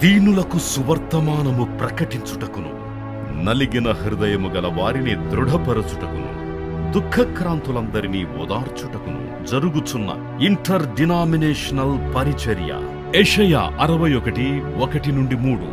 దీనులకు సువర్తమానము ప్రకటించుటకును, నలిగిన హృదయము గల వారిని దృఢపరచుటకును, దుఃఖక్రాంతులందరినీ ఓదార్చుటకును జరుగుచున్న ఇంటర్ డినామినేషనల్ పరిచర్య. యెషయా 61:1-3.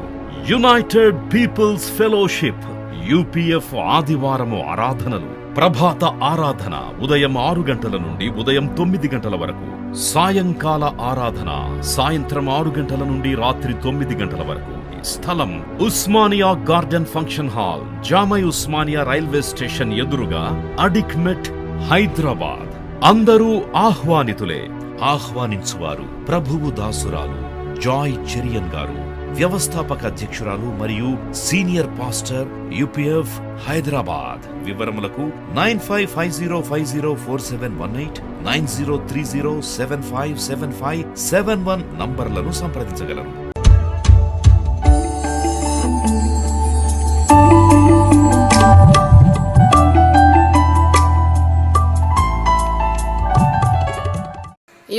యునైటెడ్ పీపుల్స్ ఫెలోషిప్ యూపీఎఫ్ ఆదివారము ఆరాధనలు. ప్రభాత ఆరాధన ఉదయం 6 గంటల నుండి ఉదయం 9 గంటల వరకు. సాయంకాల ఆరాధన సాయంత్రం 6 గంటల నుండి రాత్రి 9 గంటల వరకు. స్థలం Osmania garden function hall, జామై Osmania railway station ఎదురుగా, అడిక్మెట్, హైదరాబాద్. అందరూ ఆహ్వానితులే. ఆహ్వానించువారు ప్రభువు దాసురాలు జాయ్ చెరియన్ గారు, వ్యవస్థాపక అధ్యక్షురాలు మరియు సీనియర్ పాస్టర్ యూపీఎఫ్ హైదరాబాద్. వివరములకు 9550504718, 9030757571 నంబర్లను సంప్రదించగలరు.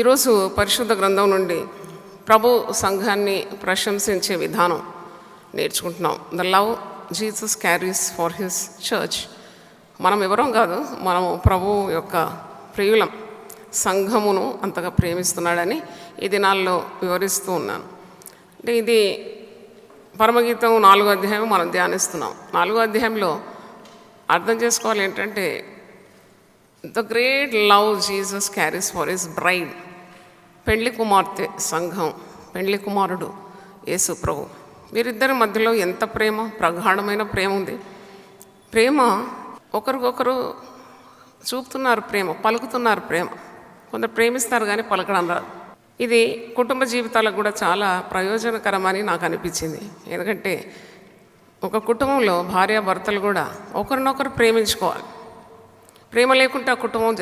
ఈరోజు పరిశుద్ధ గ్రంథం నుండి ప్రభు సంఘాన్ని ప్రశంసించే విధానం నేర్చుకుంటున్నాం. The love Jesus carries for his church. మనం ఎవరం కాదు, మనము ప్రభు యొక్క ప్రియులం. సంఘమును అంతగా ప్రేమిస్తున్నాడని ఈ దినాల్లో వివరిస్తూ ఉన్నాను. అంటే ఇది పరమగీతం 4వ అధ్యాయం మనం ధ్యానిస్తున్నాం. 4వ అధ్యాయంలో అర్థం చేసుకోవాలి ఏంటంటే, the great love Jesus carries for his braid. పెండ్లి కుమార్తె సంఘం, పెండ్లి కుమారుడు యేసు ప్రభు. వీరిద్దరి మధ్యలో ఎంత ప్రేమ, ప్రగాఢమైన ప్రేమ ఉంది. ప్రేమ ఒకరికొకరు చూపుతున్నారు, ప్రేమ పలుకుతున్నారు. ప్రేమ కొందరు ప్రేమిస్తారు కానీ పలకడం రాదు. ఇది కుటుంబ జీవితాలకు కూడా చాలా ప్రయోజనకరమని నాకు అనిపించింది. ఎందుకంటే ఒక కుటుంబంలో భార్యాభర్తలు కూడా ఒకరినొకరు ప్రేమించుకోవాలి. ప్రేమ లేకుంటే ఆ కుటుంబం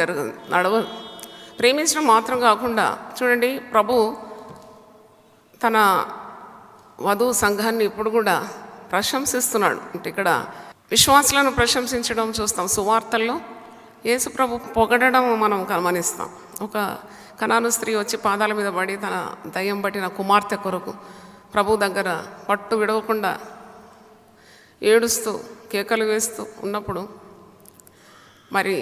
నడవదు. ప్రేమించడం మాత్రం కాకుండా చూడండి, ప్రభు తన వధువు సంఘాన్ని ఇప్పుడు కూడా ప్రశంసిస్తున్నాడు. అంటే ఇక్కడ విశ్వాసులను ప్రశంసించడం చూస్తాం. సువార్తల్లో యేసు ప్రభు పొగడడం మనం గమనిస్తాం. ఒక కనాను స్త్రీ వచ్చి పాదాల మీద పడి తన దయ్యం పట్టిన కుమార్తె కొరకు ప్రభు దగ్గర పట్టు విడవకుండా ఏడుస్తూ కేకలు వేస్తూ ఉన్నప్పుడు మరి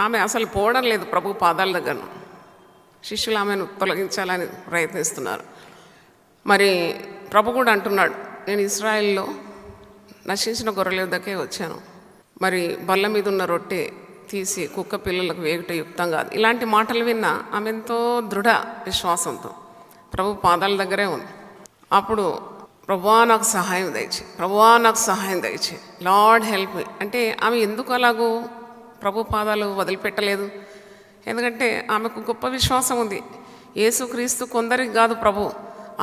ఆమె అసలు పోవడం లేదు ప్రభు పాదాల దగ్గర. శిష్యులు ఆమెను తొలగించాలని ప్రయత్నిస్తున్నారు. మరి ప్రభు కూడా అంటున్నాడు, నేను ఇశ్రాయేల్లో నశించిన గొర్రెల యొద్దకే వచ్చాను, మరి బల్ల మీద ఉన్న రొట్టె తీసి కుక్క పిల్లలకు వేయుట యుక్తం కాదు. ఇలాంటి మాటలు విన్నా ఆమె ఎంతో దృఢ విశ్వాసంతో ప్రభు పాదాల దగ్గరే ఉంది. అప్పుడు ప్రభువా నాకు సహాయం దయచే, ప్రభువా నాకు సహాయం దయచే, లార్డ్ హెల్ప్ మీ అంటే ఆమె ఎందుకు అలాగూ ప్రభు పాదాలు వదిలిపెట్టలేదు? ఎందుకంటే ఆమెకు గొప్ప విశ్వాసం ఉంది. యేసుక్రీస్తు కొందరికి కాదు ప్రభు,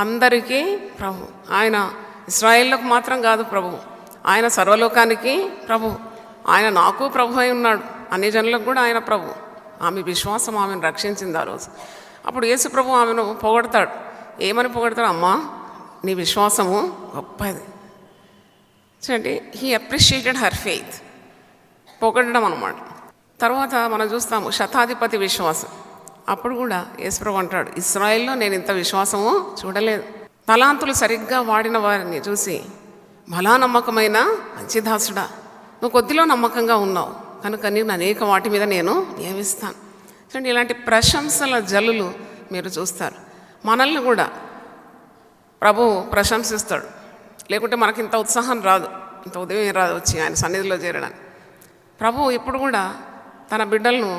అందరికీ ప్రభు. ఆయన ఇశ్రాయేళ్లకు మాత్రం కాదు ప్రభు, ఆయన సర్వలోకానికి ప్రభు. ఆయన నాకు ప్రభు అయి ఉన్నాడు, అన్ని జనులకు కూడా ఆయన ప్రభు. ఆమె విశ్వాసం ఆమెను రక్షించింది ఆ రోజు. అప్పుడు యేసు ప్రభు ఆమెను పొగడతాడు. ఏమని పొగడతాడు? అమ్మా నీ విశ్వాసము గొప్పది. చూడండి, హీ అప్రిషియేటెడ్ హర్ ఫెయిత్. పొగడడం అన్నమాట. తర్వాత మనం చూస్తాము శతాధిపతి విశ్వాసం. అప్పుడు కూడా యేసుప్రభు అంటాడు, ఇశ్రాయేల్లో నేను ఇంత విశ్వాసము చూడలేదు. తలాంతులు సరిగ్గా వాడిన వారిని చూసి, బలా నమ్మకమైన మంచి దాసుడా, నువ్వు కొద్దిలో నమ్మకంగా ఉన్నావు కనుక నేను అనేక వాటి మీద నేను నియమిస్తాను. చూడండి, ఇలాంటి ప్రశంసల జల్లులు మీరు చూస్తారు. మనల్ని కూడా ప్రభు ప్రశంసిస్తాడు. లేకుంటే మనకి ఇంత ఉత్సాహం రాదు, ఇంత ఉదయం రాదు వచ్చి ఆయన సన్నిధిలో చేరడానికి. ప్రభు ఇప్పుడు కూడా తన బిడ్డలను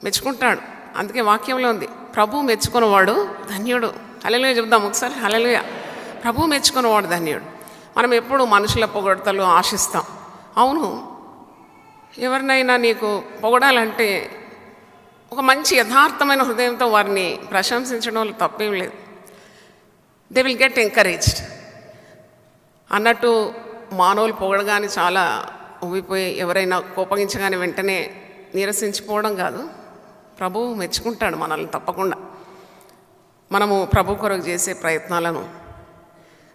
మెచ్చుకుంటాడు. అందుకే వాక్యంలో ఉంది, ప్రభు మెచ్చుకున్నవాడు ధన్యుడు. హల్లెలూయా చెప్దాం ఒకసారి, హల్లెలూయా. ప్రభు మెచ్చుకున్నవాడు ధన్యుడు. మనం ఎప్పుడు మనుషుల పొగడతలు ఆశిస్తాం. అవును, ఎవరినైనా నీకు పొగడాలంటే ఒక మంచి యథార్థమైన హృదయంతో వారిని ప్రశంసించడంలో తప్పేం లేదు. దే విల్ గెట్ ఎంకరేజ్డ్ అన్నట్టు. మానవులు పొగడగానే చాలా ఉవ్విపోయి ఎవరైనా కోపగించగానే వెంటనే నీరసించిపోవడం కాదు. ప్రభువు మెచ్చుకుంటాడు మనల్ని తప్పకుండా. మనము ప్రభు కొరకు చేసే ప్రయత్నాలను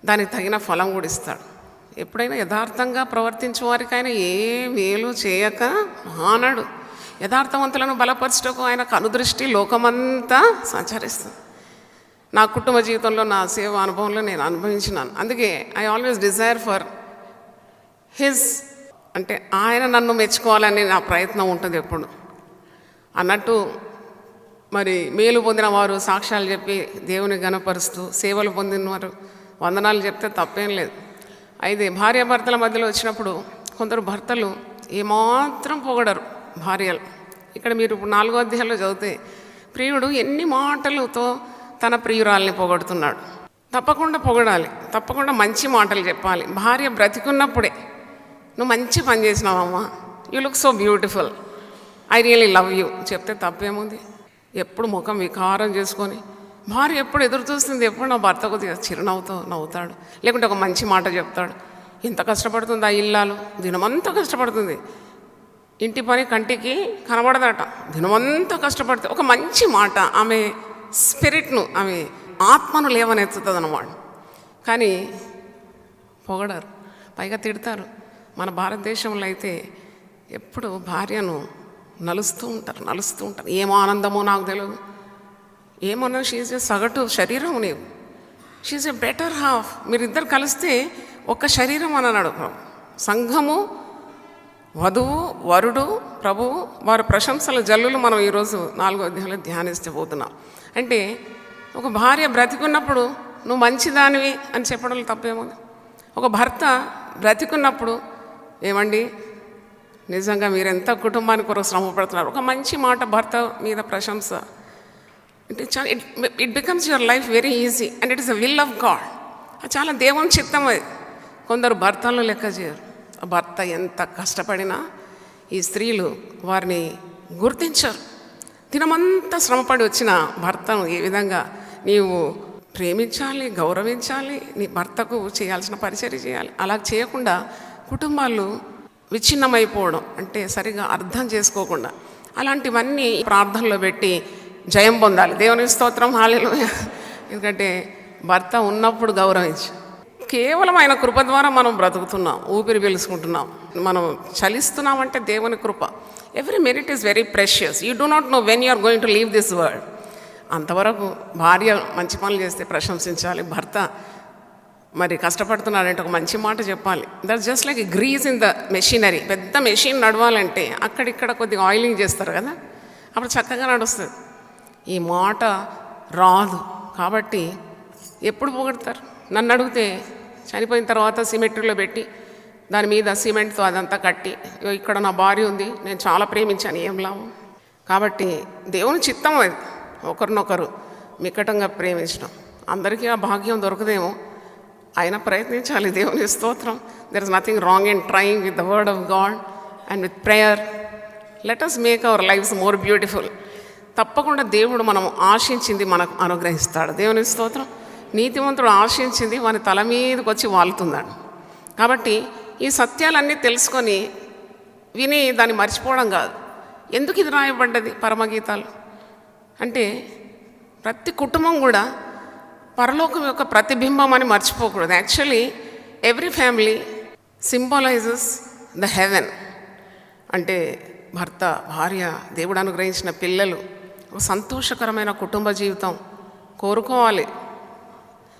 దానికి తగిన ఫలం కూడా ఇస్తాడు. ఎప్పుడైనా యథార్థంగా ప్రవర్తించే వారికైనా ఏ మేలు చేయక మానడు. యథార్థవంతులను బలపరచుటకు ఆయన కనుదృష్టి లోకమంతా సంచరిస్తుంది. నా కుటుంబ జీవితంలో నా సేవ అనుభవంలో నేను అనుభవించినాను. అందుకే I always desire for his, అంటే ఆయన నన్ను మెచ్చుకోవాలని నా ప్రయత్నం ఉంటుంది ఎప్పుడు. అన్నట్టు మరి మేలు పొందిన వారు సాక్ష్యాలు చెప్పి దేవుని ఘనపరుస్తూ, సేవలు పొందిన వారు వందనాలు చెప్తే తప్పేం లేదు. అయితే భార్యాభర్తల మధ్యలో వచ్చినప్పుడు కొందరు భర్తలు ఏమాత్రం పొగడరు భార్యలు. ఇక్కడ మీరు ఇప్పుడు 4వ అధ్యాయంలో చదివితే ప్రియుడు ఎన్ని మాటలతో తన ప్రియురాల్ని పొగడుతున్నాడు. తప్పకుండా పొగడాలి, తప్పకుండా మంచి మాటలు చెప్పాలి. భార్య బ్రతికున్నప్పుడే నువ్వు మంచి పని చేసినావమ్మా, you look so beautiful, I really love you చెప్తే తప్పేముంది. ఎప్పుడు ముఖం వికారం చేసుకొని భార్య ఎప్పుడు ఎదురు చూస్తుంది, ఎప్పుడు నా భర్త కొద్దిగా చిరునవ్వుతో నవ్వుతాడు, లేకుంటే ఒక మంచి మాట చెప్తాడు. ఎంత కష్టపడుతుంది ఆ ఇల్లాలు, దినమంతా కష్టపడుతుంది, ఇంటి పని కంటికి కనబడదట, దినమంతా కష్టపడితే ఒక మంచి మాట ఆమె స్పిరిట్ను, ఆమె ఆత్మను లేవనెత్తుతుంది అన్నమాట. కానీ పొగడరు, పైగా తిడతారు. మన భారతదేశంలో అయితే ఎప్పుడు భార్యను నలుస్తూ ఉంటారు. ఏమో ఆనందమో నాకు తెలియదు, ఏమన్నా షీజ్ ఏ సగటు శరీరం, నీవు షీజ్ ఏ బెటర్ హాఫ్. మీరిద్దరు కలిస్తే ఒక శరీరం అని అన్నాడు. సంఘము, వధువు, వరుడు, ప్రభువు, వారి ప్రశంసల జల్లులు మనం ఈరోజు 4వ అధ్యాయంలో ధ్యానిస్తే పోతున్నాం. అంటే ఒక భార్య బ్రతికున్నప్పుడు నువ్వు మంచిదానివి అని చెప్పడం తప్పేముంది. ఒక భర్త బ్రతికున్నప్పుడు ఏమండి నిజంగా మీరెంత కుటుంబానికి కొరకు శ్రమ పడుతున్నారు, ఒక మంచి మాట భర్త మీద ప్రశంస, it becomes your life very easy and it is the will of God. అది చాలా దేవుని చిత్తం. అది కొందరు భర్తలను లెక్క చేయరు. భర్త ఎంత కష్టపడినా ఈ స్త్రీలు వారిని గుర్తించరు. దినమంతా శ్రమపడి వచ్చిన భర్తను ఏ విధంగా నీవు ప్రేమించాలి, గౌరవించాలి, నీ భర్తకు చేయాల్సిన పరిచర్య చేయాలి. అలా చేయకుండా కుటుంబాలు విచ్ఛిన్నమైపోవడం, అంటే సరిగా అర్థం చేసుకోకుండా, అలాంటివన్నీ ప్రార్థనలో పెట్టి జయం పొందాలి. దేవుని స్తోత్రం, హల్లెలూయా. ఎందుకంటే భర్త ఉన్నప్పుడు గౌరవించి, కేవలం ఆయన కృప ద్వారా మనం బ్రతుకుతున్నాం, ఊపిరి పీల్చుకుంటున్నాం, మనం చలిస్తున్నామంటే దేవుని కృప. Every merit is very precious. You do not know when you are going to leave this world. అంతవరకు భార్య మంచి పనులు చేస్తే ప్రశంసించాలి, భర్త మరి కష్టపడుతున్నాడంటే ఒక మంచి మాట చెప్పాలి. That's just like grease in the machinery. పెద్ద మెషిన్ నడవాలంటే అక్కడిక్కడ కొద్దిగా ఆయిలింగ్ చేస్తారు కదా, అప్పుడు చక్కగా నడుస్తుంది. ఈ మాట రాదు కాబట్టి ఎప్పుడు పొగడతారు. నన్ను అడిగితే చనిపోయిన తర్వాత సిమెట్రీలో పెట్టి దాని మీద సిమెంట్తో అదంతా కట్టి, ఇక్కడ నా భార్య ఉంది, నేను చాలా ప్రేమించాను, ఏం లాభం. కాబట్టి దేవుని చిత్తం అది ఒకరినొకరు మిక్కటంగా ప్రేమించడం. అందరికీ ఆ భాగ్యం దొరకదేమో, అయినా ప్రయత్నించాలి. దేవుని స్తోత్రం. There is nothing wrong in trying with the word of God and with prayer. Let us make our lifes more beautiful. తప్పకుండా దేవుడు మనం ఆశించింది మనకు అనుగ్రహిస్తాడు. దేవుని స్తోత్రం. నీతివంతుడు ఆశించింది వాని తల మీదకి వచ్చి వాలుతున్నాడు. కాబట్టి ఈ సత్యాలన్నీ తెలుసుకొని విని దాన్ని మర్చిపోవడం కాదు. ఎందుకు ఇది రాయబడ్డది పరమగీతాలు అంటే, ప్రతి కుటుంబం కూడా పరలోకం యొక్క ప్రతిబింబం అని మర్చిపోకూడదు. Actually every family symbolises the heaven. అంటే భర్త, భార్య, దేవుడు అనుగ్రహించిన పిల్లలు, ఒక సంతోషకరమైన కుటుంబ జీవితం కోరుకోవాలి.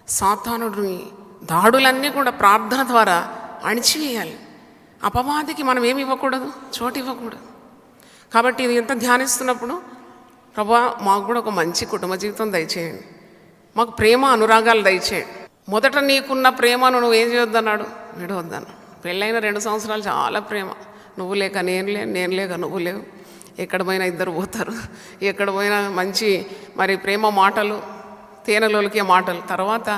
సాతానుడిని దాడులన్నీ కూడా ప్రార్థన ద్వారా అణిచివేయాలి. అపవాదికి మనం ఏమి ఇవ్వకూడదు, చోటు ఇవ్వకూడదు. కాబట్టి ఇది ఎంత ధ్యానిస్తున్నప్పుడు, ప్రభా మాకు కూడా ఒక మంచి కుటుంబ జీవితం దయచేయండి, మాకు ప్రేమ అనురాగాలు దయచేయండి. మొదట నీకున్న ప్రేమను నువ్వు ఏం చేయొద్దన్నాడు, విడవద్దన్నాడు. పెళ్ళైన 2 సంవత్సరాలు చాలా ప్రేమ, నువ్వు లేక నేను లేను, నేను లేక నువ్వు లేవు, ఎక్కడ పోయినా ఇద్దరు పోతారు, ఎక్కడ పోయినా మంచి మరి ప్రేమ మాటలు, తేనెలోలికే మాటలు. తర్వాత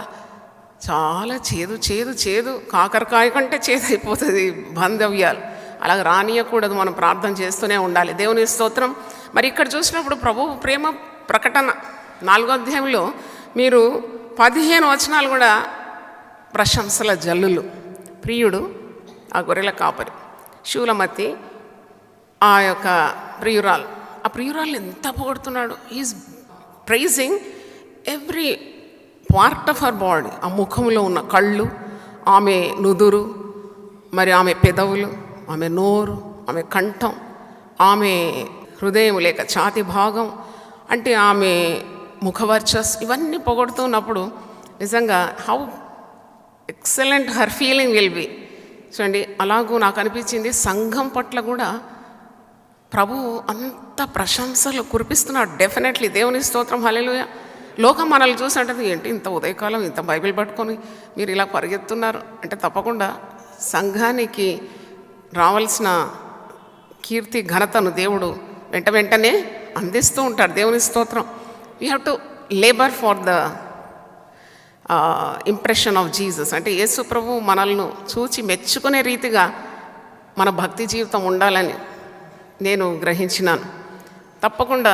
చాలా చేదు చేదు చేదు, కాకరకాయ కంటే చేదు అయిపోతుంది బాంధవ్యాలు. అలాగ రానియకూడదు. మనం ప్రార్థన చేస్తూనే ఉండాలి. దేవుని స్తోత్రం. మరి ఇక్కడ చూసినప్పుడు ప్రభువు ప్రేమ ప్రకటన 4వ అధ్యాయంలో మీరు 15 వచనాలు కూడా ప్రశంసల జల్లులు. ప్రియుడు ఆ గొర్రెల కాపరి, శూలమతి ఆ యొక్క ప్రియురాలు, ఆ ప్రియురాలు ఎంత పొగడుతున్నాడు. Is praising every part of her body. ఆ ముఖంలో ఉన్న కళ్ళు, ఆమె నుదురు, మరి ఆమె పెదవులు, ఆమె నోరు, ఆమె కంఠం, ఆమె హృదయం లేక ఛాతి భాగం, అంటే ఆమె ముఖవర్చస్ ఇవన్నీ పొగడుతున్నప్పుడు నిజంగా how excellent her feeling will be. చూడండి, అలాగూ నాకు అనిపించింది సంఘం పట్ల కూడా ప్రభు అంత ప్రశంసలు కురిపిస్తున్నాడు. డెఫినెట్లీ దేవుని స్తోత్రం, హల్లెలూయా. లోకం మనల్ని చూసి అంటది, ఏంటి ఇంత ఉదయకాలం ఇంత బైబిల్ పట్టుకొని మీరు ఇలా పరిగెత్తున్నారు అంటే, తప్పకుండా సంఘానికి రావాల్సిన కీర్తి ఘనతను దేవుడు వెంటనే అందిస్తూ ఉంటాడు. దేవుని స్తోత్రం. We have to labour for the impression of Jesus. అంటే యేసు ప్రభు మనల్ని చూచి మెచ్చుకునే రీతిగా మన భక్తి జీవితం ఉండాలని నేను గ్రహించినాను. తప్పకుండా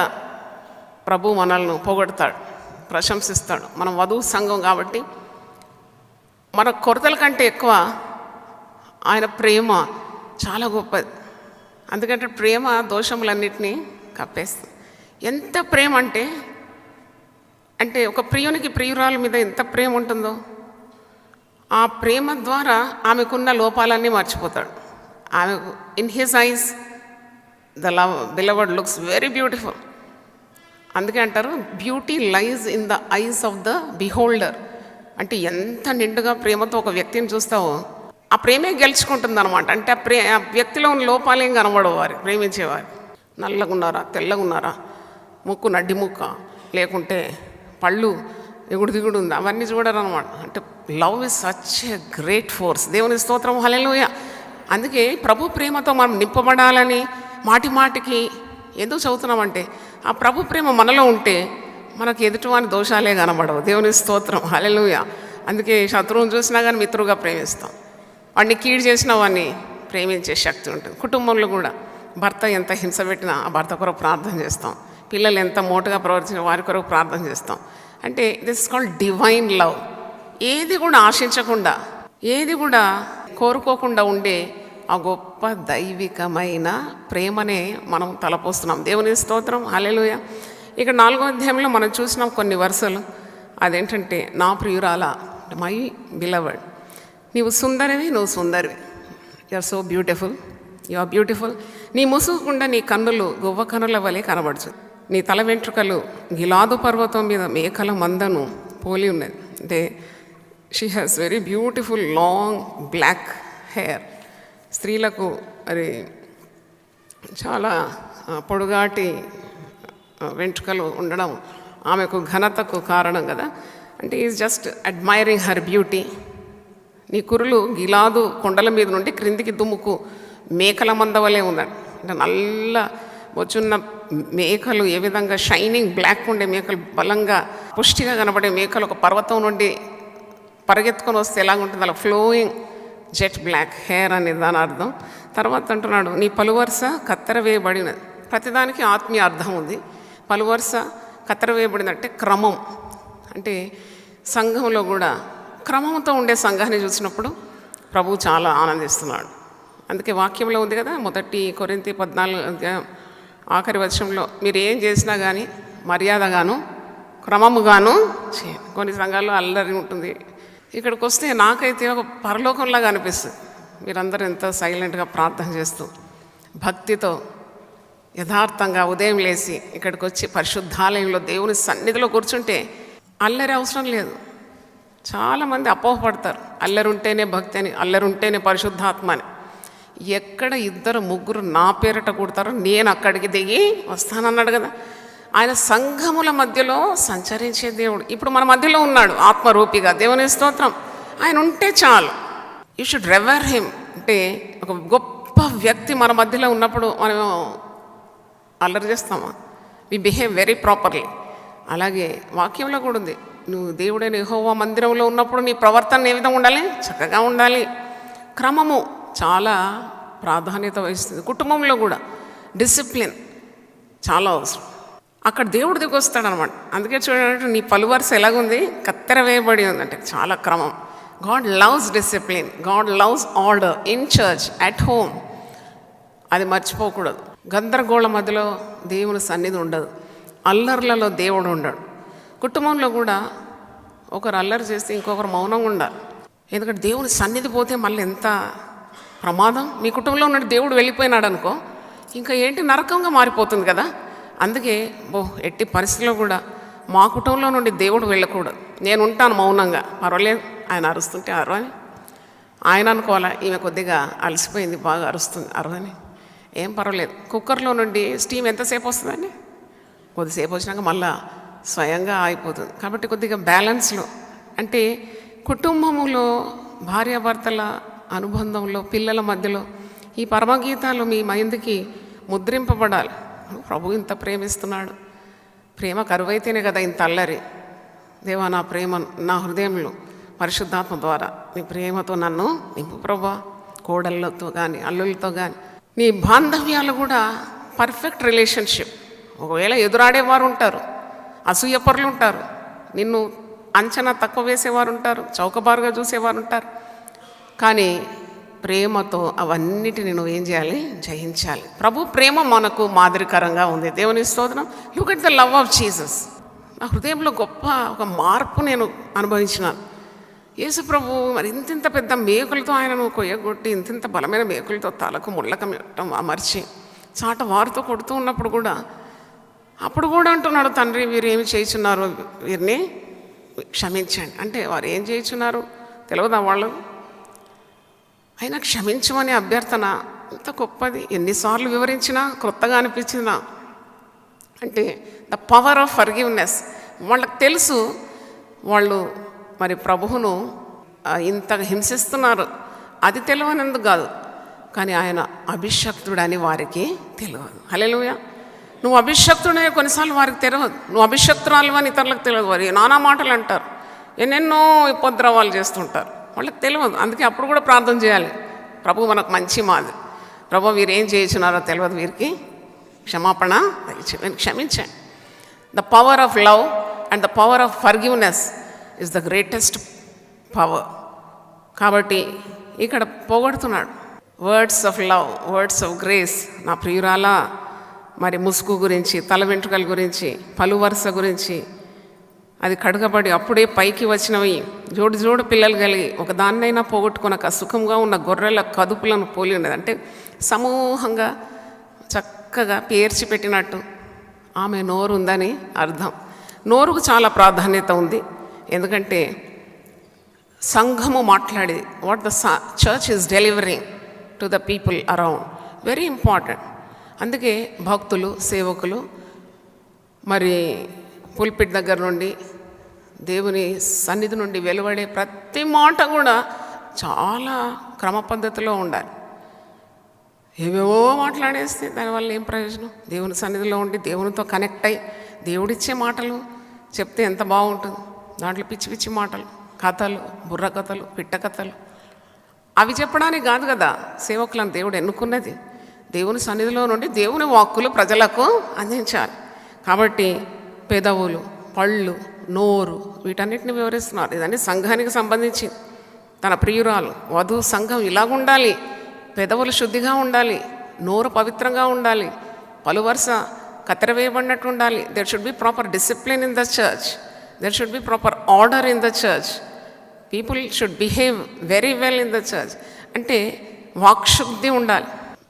ప్రభు మనల్ని పొగడతాడు, ప్రశంసిస్తాడు. మనం వధువు సంఘం కాబట్టి మన కొరతల కంటే ఎక్కువ ఆయన ప్రేమ చాలా గొప్పది. అందుకంటే ప్రేమ దోషములన్నిటినీ కప్పేస్తుంది. ఎంత ప్రేమ అంటే ఒక ప్రియునికి ప్రియురాల మీద ఎంత ప్రేమ ఉంటుందో, ఆ ప్రేమ ద్వారా ఆమెకున్న లోపాలన్నీ మర్చిపోతాడు. ఆమెకు in his eyes the beloved looks very beautiful. అందుకే అంటారు, beauty lies in the eyes of the beholder. అంటే ఎంత నిండుగా ప్రేమతో ఒక వ్యక్తిని చూస్తావో ఆ ప్రేమే గెలుచుకుంటుంది అనమాట. అంటే ఆ వ్యక్తిలో ఉన్న లోపాలేం కనబడవు వారు ప్రేమించేవారు. నల్లగున్నారా, తెల్లగున్నారా, ముక్కు నడ్డి ముక్క, లేకుంటే పళ్ళు ఎగుడు దిగుడు ఉంది, అవన్నీ చూడరు అనమాట. అంటే love is such a great force. దేవుని స్తోత్రం, హల్లెలూయా. అందుకే ప్రభు ప్రేమతో మనం నింపబడాలని మాటికి ఎందుకు చదువుతున్నామంటే, ఆ ప్రభు ప్రేమ మనలో ఉంటే మనకు ఎదుటివాని దోషాలే కనబడవు. దేవుని స్తోత్రం, హల్లెలూయా. అందుకే శత్రువుని చూసినా కానీ మిత్రుగా ప్రేమిస్తాం. వాడిని కీడు చేసినా వాడిని ప్రేమించే శక్తి ఉంటుంది. కుటుంబంలో కూడా భర్త ఎంత హింస పెట్టినా ఆ భర్త కొరకు ప్రార్థన చేస్తాం. పిల్లలు ఎంత మోటుగా ప్రవర్తించిన వారి కొరకు ప్రార్థన చేస్తాం. అంటే this is called divine love. ఏది కూడా ఆశించకుండా, ఏది కూడా కోరుకోకుండా ఉండే ఆ గొప్ప దైవికమైన ప్రేమనే మనం తలపోస్తున్నాం. దేవుని స్తోత్రం, హల్లెలూయా. ఇక్కడ 4వ అధ్యాయంలో మనం చూసినాం కొన్ని వరుసలు. అదేంటంటే, నా ప్రియురాల, మై బిలవర్డ్, నీవు సుందరివి, నువ్వు సుందరివి, you are so beautiful, you are beautiful. నీ ముసుగుకుండా నీ కన్నులు గువ్వ కన్నుల వలె కనబడుచు, నీ తల వెంట్రుకలు గిలాదు పర్వతం మీద మేకల మందను పోలి ఉన్నది. అంటే she has very beautiful long black hair. స్త్రీలకు అది చాలా పొడుగాటి వెంట్రుకలు ఉండడం ఆమెకు ఘనతకు కారణం కదా. అంటే is just admiring her beauty. నీ కురులు గిలాదు కొండల మీద నుండి క్రిందికి దుమ్ముకు మేకల మందవలే ఉందండి. అంటే నల్ల వచ్చున్న మేకలు ఏ విధంగా షైనింగ్ బ్లాక్ ఉండే మేకలు, బలంగా పుష్టిగా కనబడే మేకలు ఒక పర్వతం నుండి పరిగెత్తుకొని వస్తే ఎలాగుంటుంది, అలా ఫ్లోయింగ్ జెట్ బ్లాక్ హెయిర్ అనేది దాని అర్థం. తర్వాత అంటున్నాడు, నీ పలువరుస కత్తెర వేయబడినది. ప్రతిదానికి ఆత్మీయ అర్థం ఉంది. పలువరుస కత్తెర వేయబడిందంటే క్రమం. అంటే సంఘంలో కూడా క్రమంతో ఉండే సంఘాన్ని చూసినప్పుడు ప్రభువు చాలా ఆనందిస్తున్నాడు. అందుకే వాక్యంలో ఉంది కదా, 1 కొరింథీ 14 ఆఖరి వచనంలో, మీరు ఏం చేసినా కానీ మర్యాదగాను క్రమముగాను చేయండి. కొన్ని సంఘాల్లో అల్లరి ఉంటుంది. ఇక్కడికి వస్తే నాకైతే ఒక పరలోకంలాగా అనిపిస్తుంది. మీరందరూ ఎంతో సైలెంట్గా ప్రార్థన చేస్తూ భక్తితో యథార్థంగా ఉదయం లేచి ఇక్కడికి వచ్చి పరిశుద్ధాలయంలో దేవుని సన్నిధిలో కూర్చుంటే అల్లరి అవసరం లేదు. చాలామంది అపోహపడతారు, అల్లరి ఉంటేనే భక్తి అని, అల్లరి ఉంటేనే పరిశుద్ధాత్మ అని. ఎక్కడ 2 3 నా పేరిట కూడతారో నేను అక్కడికి దిగి వస్తానన్నాడు కదా. ఆయన సంఘముల మధ్యలో సంచరించే దేవుడు ఇప్పుడు మన మధ్యలో ఉన్నాడు ఆత్మరూపిగా. దేవుని స్తోత్రం. ఆయన ఉంటే చాలు. You should revere him. అంటే ఒక గొప్ప వ్యక్తి మన మధ్యలో ఉన్నప్పుడు మనం అల్లరి చేస్తామా? We behave very properly. అలాగే వాక్యంలో కూడా ఉంది, నువ్వు దేవుడైన యెహోవా మందిరంలో ఉన్నప్పుడు నీ ప్రవర్తన ఏ విధంగా ఉండాలి? చక్కగా ఉండాలి. క్రమము చాలా ప్రాధాన్యత వహిస్తుంది. కుటుంబంలో కూడా డిసిప్లిన్ చాలా అవసరం. అక్కడ దేవుడు దిగి వస్తాడనమాట. అందుకే చూడండి, నీ పలువరుస ఎలాగుంది? కత్తెర వేయబడి ఉంది. అంటే చాలా క్రమం. God loves discipline, God loves order in church, at home. అది మర్చిపోకూడదు. గందరగోళ మధ్యలో దేవుని సన్నిధి ఉండదు. అల్లర్లలో దేవుడు ఉండడు. కుటుంబంలో కూడా ఒకరు అల్లరి చేస్తే ఇంకొకరు మౌనంగా ఉండాలి. ఎందుకంటే దేవుని సన్నిధి పోతే మళ్ళీ ఎంత ప్రమాదం. మీ కుటుంబంలో ఉన్న దేవుడు వెళ్ళిపోయినాడు అనుకో, ఇంకా ఏంటి నరకంగా మారిపోతుంది కదా. అందుకే ఎట్టి పరిస్థితుల్లో కూడా మా కుటుంబంలో నుండి దేవుడు వెళ్ళకూడదు, నేను ఉంటాను మౌనంగా, పర్వాలేదు ఆయన అరుస్తుంటే అరవని. ఆయన అనుకోవాలా ఈమె కొద్దిగా అలసిపోయింది, బాగా అరుస్తుంది అరవని, ఏం పర్వాలేదు. కుక్కర్లో నుండి స్టీమ్ ఎంతసేపు వస్తుందండి? కొద్దిసేపు వచ్చినాక మళ్ళా స్వయంగా అయిపోతుంది. కాబట్టి కొద్దిగా బ్యాలెన్స్లో, అంటే కుటుంబములో భార్యాభర్తల అనుబంధంలో, పిల్లల మధ్యలో ఈ పరమగీతాలు మీ మైండ్కి ముద్రింపబడాలి. ప్రభు ఇంత ప్రేమిస్తున్నాడు, ప్రేమ కరువైతేనే కదా ఇంత అల్లరి. దేవా, నా ప్రేమ నా హృదయంలో పరిశుద్ధాత్మ ద్వారా నీ ప్రేమతో నన్ను నింపు ప్రభా. కోడళ్ళతో కానీ అల్లులతో కానీ నీ బాంధవ్యాలు కూడా పర్ఫెక్ట్ రిలేషన్షిప్. ఒకవేళ ఎదురాడేవారు ఉంటారు, అసూయపరులు ఉంటారు, నిన్ను అంచనా తక్కువ వేసేవారు ఉంటారు, చౌకబారుగా చూసేవారు ఉంటారు, కానీ ప్రేమతో అవన్నిటిని నువ్వు ఏం చేయాలి? జయించాలి. ప్రభు ప్రేమ మనకు మాదిరికరంగా ఉంది. దేవుని స్తోత్రం. Look at the love of Jesus. నా హృదయంలో గొప్ప ఒక మార్పు నేను అనుభవించినాను. యేసు ప్రభు మరి ఇంతింత పెద్ద మేకులతో ఆయనను కొయ్యగొట్టి, ఇంతింత బలమైన మేకులతో తలకు ముళ్ళక అమర్చి చాట వారితో కొడుతూ ఉన్నప్పుడు కూడా, అప్పుడు కూడా అంటున్నాడు, తండ్రి వీరు ఏమి చేయుచున్నారు, వీరిని క్షమించండి. అంటే వారు ఏం చేయుచున్నారు తెలియదా వాళ్ళు? అయినా క్షమించమనే అభ్యర్థన ఎంత గొప్పది. ఎన్నిసార్లు వివరించినా క్రొత్తగా అనిపించినా. అంటే ద పవర్ ఆఫ్ ఫర్గివ్నెస్. వాళ్ళకి తెలుసు వాళ్ళు మరి ప్రభువును ఇంత హింసిస్తున్నారు, అది తెలియనందుకు కాదు, కానీ ఆయన అభిషక్తుడని వారికి తెలియదు. హల్లెలూయా. నువ్వు అభిషక్తుడే కొన్నిసార్లు వారికి తెలియదు, నువ్వు అభిషక్తురాలు అని ఇతరులకు తెలియదు. వారి నానా మాటలు అంటారు, ఎన్నెన్నో ఉపద్రవాలు చేస్తుంటారు, వాళ్ళకి తెలియదు. అందుకే అప్పుడు కూడా ప్రార్థన చేయాలి, ప్రభు మనకు మంచి మాది, ప్రభు వీరు ఏం చేయించున్నారో తెలియదు, వీరికి క్షమాపణ క్షమించండి. The power of love and the power of forgiveness is the greatest power. కాబట్టి ఇక్కడ పోగొడుతున్నాడు. Words of love, words of grace. నా ప్రియురాల మరి ముసుగు గురించి, తల వెంట్రుకల గురించి, పలు వరుస గురించి, అది కడగబడి అప్పుడే పైకి వచ్చినవి జోడు జోడు పిల్లలు కలిగి ఒక దాన్నైనా పోగొట్టుకునక సుఖంగా ఉన్న గొర్రెల కదుపులను పోలి ఉన్నది. అంటే సమూహంగా చక్కగా పేర్చి పెట్టినట్టు ఆమె నోరు ఉందని అర్థం. నోరుకు చాలా ప్రాధాన్యత ఉంది. ఎందుకంటే సంఘము మాట్లాడేది, what the church is delivering to the people around, very important. అందుకే భక్తులు, సేవకులు మరి పుల్పిట్ దగ్గర నుండి, దేవుని సన్నిధి నుండి వెలువడే ప్రతి మాట కూడా చాలా క్రమ పద్ధతిలో ఉండాలి. ఏవేవో మాట్లాడేస్తే దానివల్ల ఏం ప్రయోజనం? దేవుని సన్నిధిలో ఉండి దేవునితో కనెక్ట్ అయ్యి దేవుడిచ్చే మాటలు చెప్తే ఎంత బాగుంటుంది. దాంట్లో పిచ్చి పిచ్చి మాటలు, కథలు, బుర్ర కథలు, పిట్ట కథలు అవి చెప్పడానికి కాదు కదా సేవకులను దేవుడు ఎన్నుకున్నది. దేవుని సన్నిధిలో నుండి దేవుని వాక్కులు ప్రజలకు అందించాలి. కాబట్టి పెదవులు, పళ్ళు, నోరు వీటన్నిటిని వివరిస్తున్నారు. ఇదన్నీ సంఘానికి సంబంధించి. తన ప్రియురాలు వధు సంఘం ఇలాగుండాలి, పెదవులు శుద్ధిగా ఉండాలి, నోరు పవిత్రంగా ఉండాలి, పలు వరుస కత్తెరవేయబడినట్టు ఉండాలి. There should be proper discipline in the church, there should be proper order in the church, people should behave very well in the church. అంటే వాక్శుద్ధి ఉండాలి.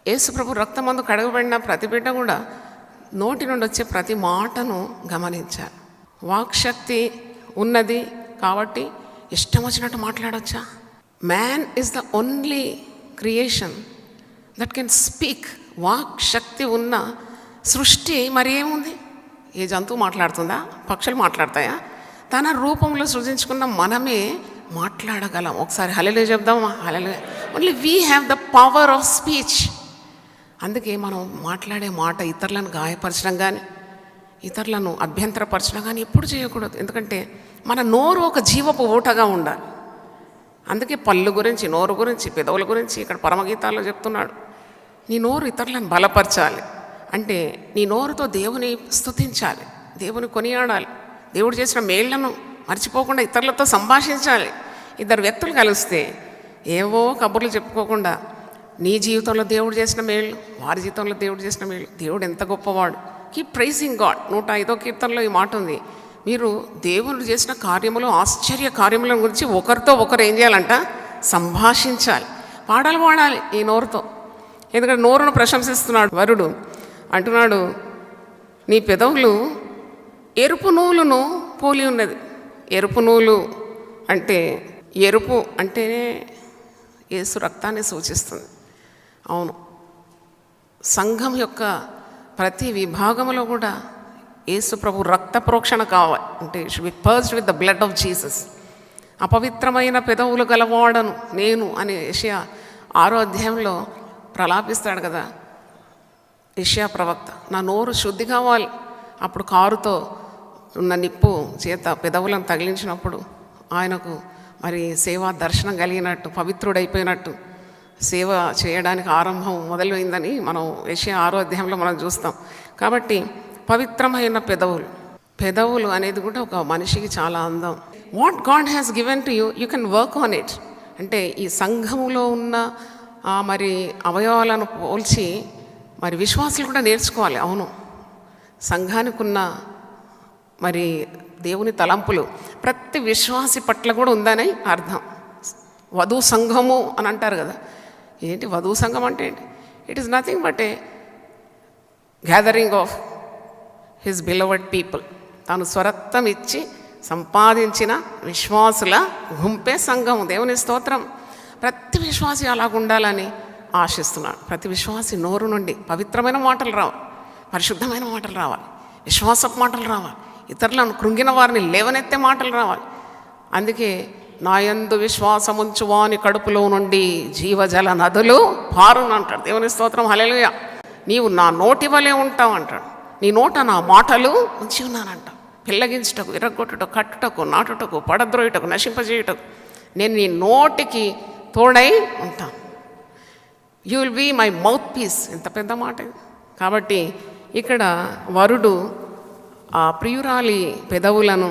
యేసు ప్రభు రక్తమందు కడగబడిన ప్రతి బిడ్డ కూడా నోటి నుండి వచ్చే ప్రతి మాటను గమనించాలి. వాక్శక్తి ఉన్నది కాబట్టి ఇష్టం వచ్చినట్టు మాట్లాడవచ్చా? Man is the only creation that can speak. వాక్ శక్తి ఉన్న సృష్టి మరి ఏముంది? ఏ జంతువు మాట్లాడుతుందా? పక్షులు మాట్లాడతాయా? తన రూపంలో సృజించుకున్న మనమే మాట్లాడగలం. ఒకసారి హల్లెలూయా చెప్దామా? Hallelujah. Only we have the power of speech. అందుకే మనం మాట్లాడే మాట ఇతరులను గాయపరచడం కానీ, ఇతరులను అభ్యంతరపరచడం కానీ ఎప్పుడు చేయకూడదు. ఎందుకంటే మన నోరు ఒక జీవపు ఊటగా ఉండాలి. అందుకే పళ్ళు గురించి, నోరు గురించి, పెదవుల గురించి ఇక్కడ పరమగీతాల్లో చెప్తున్నాడు. నీ నోరు ఇతరులను బలపరచాలి. అంటే నీ నోరుతో దేవుని స్తుతించాలి, దేవుని కొనియాడాలి, దేవుడు చేసిన మేళ్లను మర్చిపోకుండా ఇతరులతో సంభాషించాలి. ఇద్దరు వ్యక్తులు కలిస్తే ఏవో కబుర్లు చెప్పుకోకుండా నీ జీవితంలో దేవుడు చేసిన మేళ్ళు, వారి జీవితంలో దేవుడు చేసిన మేళ్ళు, దేవుడు ఎంత గొప్పవాడు. Keep pricing God. 105వ కీర్తనలో ఈ మాట ఉంది, మీరు దేవుడు చేసిన కార్యములు, ఆశ్చర్య కార్యముల గురించి ఒకరితో ఒకరు ఏం చేయాలంట? సంభాషించాలి, పాడాలి ఈ నోరుతో. ఎందుకంటే నోరును ప్రశంసిస్తున్నాడు వరుడు. అంటున్నాడు, నీ పెదవులు ఎరుపు నూలును పోలి ఉన్నది. ఎరుపు నూలు అంటే, ఎరుపు అంటేనే యేసు రక్తాన్ని సూచిస్తుంది. అవును, సంఘం యొక్క ప్రతి విభాగంలో కూడా యేసు ప్రభు రక్త ప్రోక్షణ కావాలి. అంటే should be purged with the blood of Jesus. అపవిత్రమైన పెదవులు గలవాడను నేను అని యెషయా 6వ అధ్యాయంలో ప్రలాపిస్తాడు కదా యెషయా ప్రవక్త. నా నోరు శుద్ధి కావాలి. అప్పుడు కారుతో ఉన్న నిప్పు చేత పెదవులను తగిలించినప్పుడు ఆయనకు మరి సేవా దర్శనం కలిగినట్టు, పవిత్రుడైపోయినట్టు సేవ చేయడానికి ఆరంభం మొదలైందని మనం యెషయా 6వ అధ్యాయంలో మనం చూస్తాం. కాబట్టి పవిత్రమైన పెదవులు అనేది కూడా ఒక మనిషికి చాలా అందం. What God has given to you, you can work on it. అంటే ఈ సంఘములో ఉన్న మరి అవయవాలను పోల్చి మరి విశ్వాసులు కూడా నేర్చుకోవాలి. అవును, సంఘానికి ఉన్న మరి దేవుని తలంపులు ప్రతి విశ్వాసి పట్ల కూడా ఉందని అర్థం. వధూ సంఘము అని అంటారు కదా. ఏంటి వధూ సంఘం అంటే ఏంటి? It is nothing but A gathering of his beloved people. తాను స్వరత్వం ఇచ్చి సంపాదించిన విశ్వాసుల గుంపే సంఘం. దేవుని స్తోత్రం. ప్రతి విశ్వాసి అలాగుండాలని ఆశిస్తున్నాడు. ప్రతి విశ్వాసి నోరు నుండి పవిత్రమైన మాటలు రావాలి, పరిశుద్ధమైన మాటలు రావాలి, విశ్వాసపు మాటలు రావాలి, ఇతరులను కృంగిన వారిని లేవనెత్తే మాటలు రావాలి. అందుకే నాయందు విశ్వాసముంచు వాని కడుపులో నుండి జీవజల నదులు పారును అంటాడు. దేవుని స్తోత్రం. హల్లెలూయా. నీవు నా నోటి వలె ఉంటావు అంటాడు. నీ నోట నా మాటలు ఉంచి ఉన్నానంట. పిల్లగించుటకు, విరగొట్టుటకు, కట్టుటకు, నాటుటకు, పడద్రోయుటకు, నశింపజేయుటకు నేను నీ నోటికి తోడై ఉంటాను. You will be my mouthpiece. ఎంత పెద్ద మాట. కాబట్టి ఇక్కడ వరుడు ఆ ప్రియురాలి పెదవులను,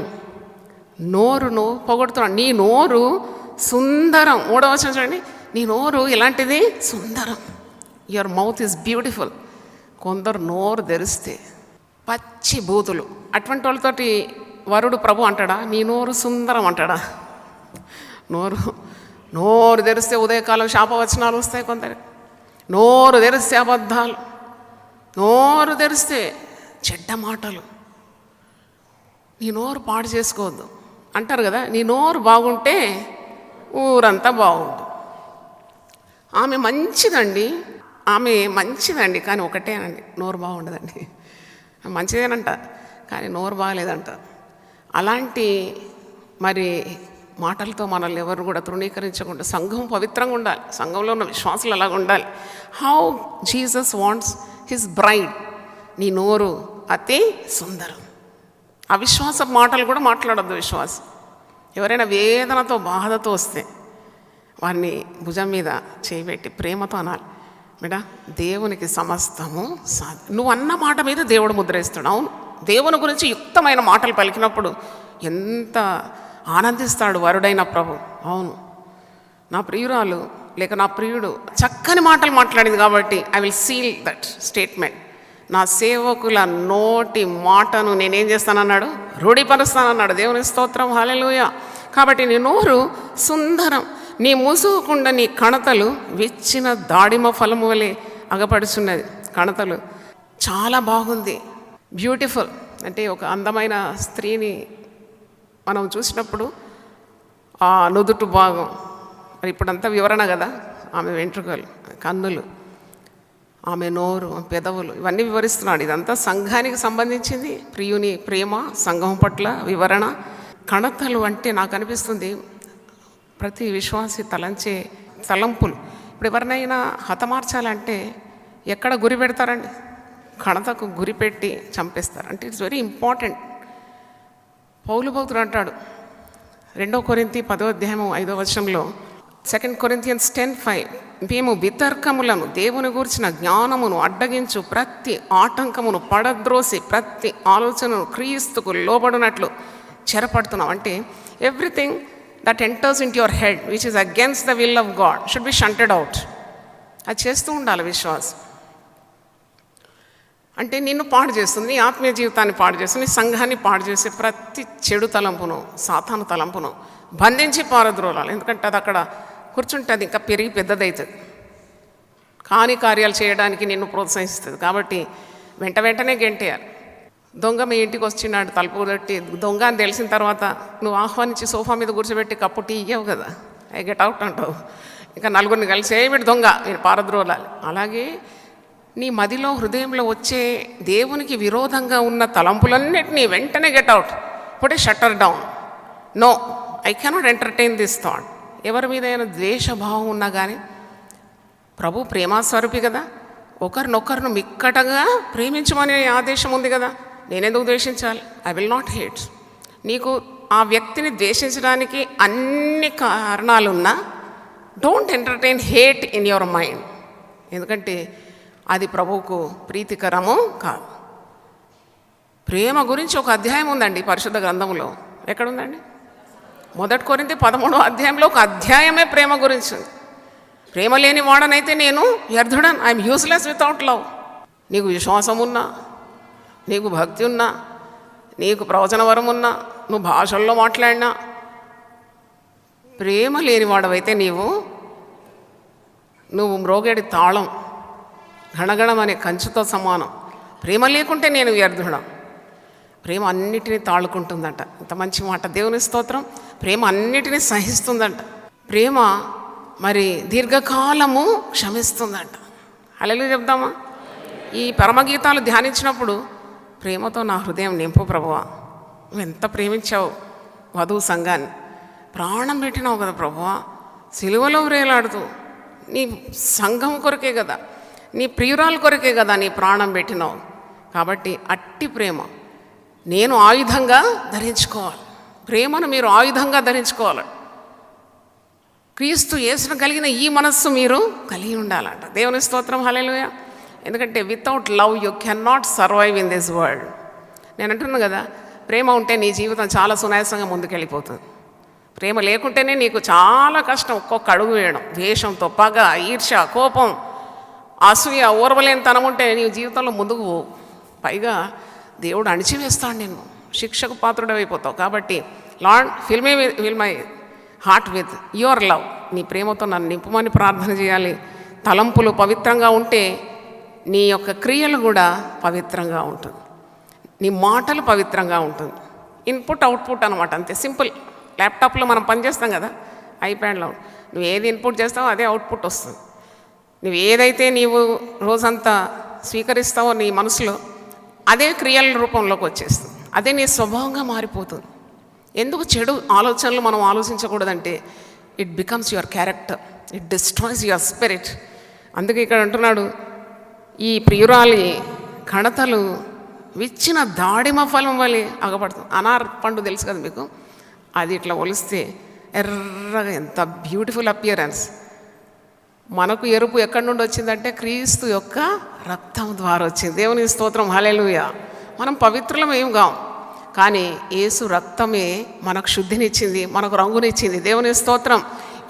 నోరును పొగడుతున్నాడు. నీ నోరు సుందరం. 3వ వచనం చూడండి. నీ నోరు ఎలాంటిది? సుందరం. Your mouth is beautiful. కొందరు నోరు తెరిస్తే పచ్చి బూతులు. అటువంటి వాళ్ళతోటి వరుడు ప్రభు అంటాడా నీ నోరు సుందరం అంటాడా? నోరు తెరిస్తే ఉదయకాలం శాపవచనాలు వస్తాయి కొందరు. నోరు తెరిస్తే అబద్ధాలు, నోరు తెరిస్తే చెడ్డ మాటలు. నీ నోరు పాడు చేసుకోవద్దు అంటారు కదా. నీ నోరు బాగుంటే ఊరంతా బాగుంటుంది. ఆమె మంచిదండి కానీ ఒకటేనండి, నోరు బాగుండదండి. మంచిదేనంట కానీ నోరు బాగలేదంట. అలాంటి మరి మాటలతో మనల్ని ఎవరు కూడా తృణీకరించకుండా సంఘం పవిత్రంగా ఉండాలి. సంఘంలో ఉన్న విశ్వాసులు అలాగ ఉండాలి. How Jesus wants his braid. నీ నోరు అతి సుందరం. అవిశ్వాస మాటలు కూడా మాట్లాడద్దు విశ్వాసం. ఎవరైనా వేదనతో బాధతో వస్తే వారిని భుజం మీద చేయబెట్టి ప్రేమతో అనాలి, బిడ్డ దేవునికి సమస్తము నువ్వు అన్న మాట మీద దేవుడు ముద్రేస్తాడు. అవును, దేవుని గురించి యుక్తమైన మాటలు పలికినప్పుడు ఎంత ఆనందిస్తాడు వరుడైన ప్రభు. అవును, నా ప్రియురాలు లేక నా ప్రియుడు చక్కని మాటలు మాట్లాడింది కాబట్టి I will seal that statement. నా సేవకుల నోటి మాటను నేనేం చేస్తానన్నాడు? రూఢిపరుస్తానన్నాడు. దేవుని స్తోత్రం. హల్లెలూయా. కాబట్టి నీ నోరు సుందరం. నీ మూసుకుండా నీ కణతలు విచ్చిన దాడిమ ఫలము వలె అగపడుచున్నది. కణతలు చాలా బాగుంది, బ్యూటిఫుల్. అంటే ఒక అందమైన స్త్రీని మనం చూసినప్పుడు ఆ నుదుటు భాగం, మరి ఇప్పుడంతా వివరణ కదా, ఆమె వెంట్రుకలు, కన్నులు, ఆమె నోరు, పెదవులు, ఇవన్నీ వివరిస్తున్నాడు. ఇదంతా సంఘానికి సంబంధించింది. ప్రియుని ప్రేమ, సంఘం పట్ల వివరణ. కణతలు అంటే నాకు అనిపిస్తుంది ప్రతి విశ్వాసి తలంచే తలంపులు. ఇప్పుడు ఎవరినైనా హతమార్చాలంటే ఎక్కడ గురి పెడతారండి? కణతకు గురి పెట్టి చంపేస్తారు. అంటే ఇట్స్ వెరీ ఇంపార్టెంట్. పౌలు భక్తుడు అంటాడు 2 కొరింథీ 10వ అధ్యాయం 5వ వచనంలో, 2 Corinthians 10:5, మేము వితర్కములను, దేవుని గూర్చిన జ్ఞానమును అడ్డగించు ప్రతి ఆటంకమును పడద్రోసి ప్రతి ఆలోచనను క్రీస్తుకు లోబడినట్లు చెరపడుతున్నాం. అంటే everything that enters in to your head which is against the will of God should be shunted out. అది చేస్తూ ఉండాలి విశ్వాసం. అంటే నిన్ను పాడు చేస్తుంది, నీ ఆత్మీయ జీవితాన్ని పాడు చేస్తుంది, నీ సంఘాన్ని పాడు చేసే ప్రతి చెడు తలంపును, సాతాను తలంపును బంధించి పారద్రోలాలి. ఎందుకంటే అది అక్కడ కూర్చుంటే అది ఇంకా పెరిగి పెద్దదవుతుంది, కాని కార్యాలు చేయడానికి నిన్ను ప్రోత్సహిస్తుంది. కాబట్టి వెంటనే గెంటేయాలి. దొంగ మీ ఇంటికి వచ్చినాడు తలుపు తట్టి దొంగ అని తెలిసిన తర్వాత నువ్వు ఆహ్వానించి సోఫా మీద కూర్చోబెట్టి కప్పు టీ ఇవ్వవు కదా, ఐ గెట్ అవుట్ అంటావు. ఇంకా నలుగురిని కలిసి వీడు దొంగ మీరు పారద్రోలాలి. అలాగే నీ మదిలో హృదయంలో వచ్చే దేవునికి విరోధంగా ఉన్న తలంపులన్నిటినీ వెంటనే get out, put a shutter down. No, I cannot entertain this thought. ఎవరి మీదైనా ద్వేషభావం ఉన్నా కానీ ప్రభు ప్రేమాస్వరూపి కదా, ఒకరినొకరిని మిక్కటగా ప్రేమించమనే ఆదేశం ఉంది కదా, నేనెందుకు ద్వేషించాలి? I will not hate. నీకు ఆ వ్యక్తిని ద్వేషించడానికి అన్ని కారణాలున్నా don't entertain hate in your mind, ఎందుకంటే అది ప్రభువుకు ప్రీతికరము కాదు. ప్రేమ గురించి ఒక అధ్యాయం ఉందండి పరిశుద్ధ గ్రంథంలో. ఎక్కడుందండి? 1 కొరింథీ 13వ అధ్యాయంలో ఒక అధ్యాయమే ప్రేమ గురించి. ప్రేమ లేని వాడనైతే నేను వ్యర్థుడన్, ఐఎమ్ యూస్లెస్ వితౌట్ లవ్. నీకు విశ్వాసం ఉన్నా, నీకు భక్తి ఉన్నా, నీకు ప్రవచన వరం ఉన్నా, నువ్వు భాషల్లో మాట్లాడినా, ప్రేమ లేని వాడవైతే నువ్వు మ్రోగేడి తాళం, గణగణం అనే కంచుతో సమానం. ప్రేమ లేకుంటే నేను వ్యర్థుడా. ప్రేమ అన్నిటినీ తాళుకుంటుందంట. ఇంత మంచి మాట, దేవుని స్తోత్రం. ప్రేమ అన్నిటినీ సహిస్తుందంట. ప్రేమ మరి దీర్ఘకాలము క్షమిస్తుందంట. హల్లెలూయా చెప్దామా? ఈ పరమగీతాలు ధ్యానించినప్పుడు ప్రేమతో నా హృదయం నింపు ప్రభువా, నువ్వు ఎంత ప్రేమించావు వధువు సంఘాన్ని, ప్రాణం పెట్టినావు కదా ప్రభువా, సిలువలో వ్రేలాడుతూ నీ సంఘం కొరకే కదా, నీ ప్రియురాల కొరకే కదా నీ ప్రాణం పెట్టినావు. కాబట్టి అట్టి ప్రేమ నేను ఆయుధంగా ధరించుకోవాలి. ప్రేమను మీరు ఆయుధంగా ధరించుకోవాలి. క్రీస్తు యేసును కలిగిన ఈ మనస్సు మీరు కలిగి ఉండాలంట. దేవుని స్తోత్రం, హల్లెలూయా. ఎందుకంటే without love you can not survive in this world. నేను అంటున్నాను కదా, ప్రేమ ఉంటే నీ జీవితం చాలా సునాయాసంగా ముందుకెళ్ళిపోతుంది. ప్రేమ లేకుంటేనే నీకు చాలా కష్టం ఒక్కొక్క అడుగు వేయడం. ద్వేషంతో, పగ, ఈర్ష్య, కోపం, అసూయ, ఓర్వలేని తనం ఉంటే నీ జీవితంలో ముందుకు పోవు. పైగా దేవుడు అణిచివేస్తాడు, నిన్ను శిక్షకు పాత్రుడైపోతావు. కాబట్టి lord fill my heart with your love. నీ ప్రేమతో నన్ను నింపమని ప్రార్థన చేయాలి. తలంపులు పవిత్రంగా ఉంటే నీ యొక్క క్రియలు కూడా పవిత్రంగా ఉంటుంది, నీ మాటలు పవిత్రంగా ఉంటుంది. ఇన్పుట్ అవుట్పుట్ అనమాట, అంతే సింపుల్. ల్యాప్టాప్లో మనం పనిచేస్తాం కదా, ఐప్యాడ్లో నువ్వు ఏది ఇన్పుట్ చేస్తావో అదే అవుట్పుట్ వస్తుంది. నువ్వు ఏదైతే నీవు రోజంతా స్వీకరిస్తావో నీ మనసులో అదే క్రియల రూపంలోకి వచ్చేస్తుంది, అదే నీ స్వభావంగా మారిపోతుంది. ఎందుకు చెడు ఆలోచనలు మనం ఆలోచించకూడదంటే it becomes your character, it destroys your spirit. అందుకే ఇక్కడ అంటున్నాడు, ఈ ప్రియురాలి కణతలు విచ్చిన దాడిమ ఫలం వలె అగపడుతుంది. అనార్ పండు తెలుసు కదా మీకు, అది ఇట్లా ఒలిస్తే ఎర్రగా ఎంత బ్యూటిఫుల్ అపియరెన్స్. మనకు ఎరుపు ఎక్కడి నుండి వచ్చిందంటే క్రీస్తు యొక్క రక్తం ద్వారా వచ్చింది. దేవుని స్తోత్రం, హల్లెలూయా. మనం పవిత్రులం ఏం కాం, కానీ యేసు రక్తమే మనకు శుద్ధినిచ్చింది, మనకు రంగునిచ్చింది. దేవుని స్తోత్రం.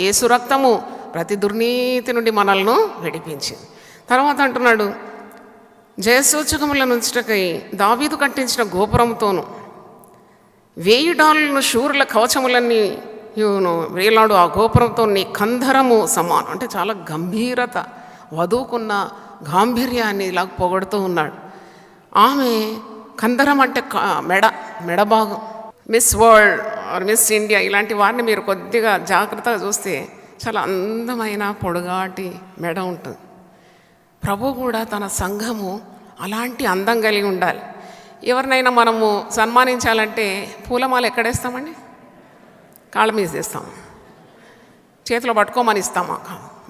యేసు రక్తము ప్రతి దుర్నీతి నుండి మనల్ని విడిపించింది. తర్వాత అంటున్నాడు, జయసూచకముల నుంచుటకై దావీదు కట్టించిన గోపురంతోను 1000 డాలులను శూరుల కవచములన్నీ వేలాడు ఆ గోపురంతో నీ కంధరము సమానం. అంటే చాలా గంభీరత, వధువుకున్న గాంభీర్యాన్ని ఇలా పొగడుతూ ఉన్నాడు. ఆమె కందరం అంటే మెడభాగం. Miss World or Miss India ఇలాంటి వారిని మీరు కొద్దిగా జాగ్రత్తగా చూస్తే చాలా అందమైన పొడుగాటి మెడ ఉంటుంది. ప్రభు కూడా తన సంఘము అలాంటి అందం కలిగి ఉండాలి. ఎవరినైనా మనము సన్మానించాలంటే పూలమాల ఎక్కడేస్తామండి? కాళ్ళ మీద చేస్తాము, చేతిలో పట్టుకోమని ఇస్తామా?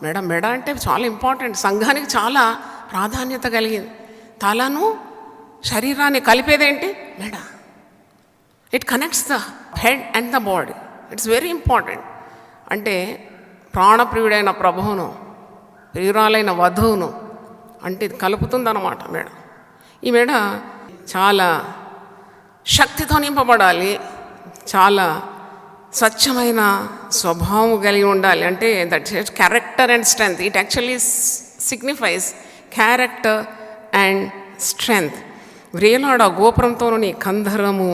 మెడ అంటే చాలా ఇంపార్టెంట్, సంఘానికి చాలా ప్రాధాన్యత కలిగింది. తలను శరీరాన్ని కలిపేదేంటి? మెడ. It connects the head and the body. It's very important. అంటే ప్రాణప్రియుడైన ప్రభువును, ప్రియురాలైన వధువును అంటే ఇది కలుపుతుందన్నమాట మెడ. ఈ మెడ చాలా శక్తితో నింపబడాలి, చాలా స్వచ్ఛమైన స్వభావం కలిగి ఉండాలి. అంటే that character and strength. It actually signifies character and strength. వ్రేలాడు ఆ గోపురంతో నీ కంధరము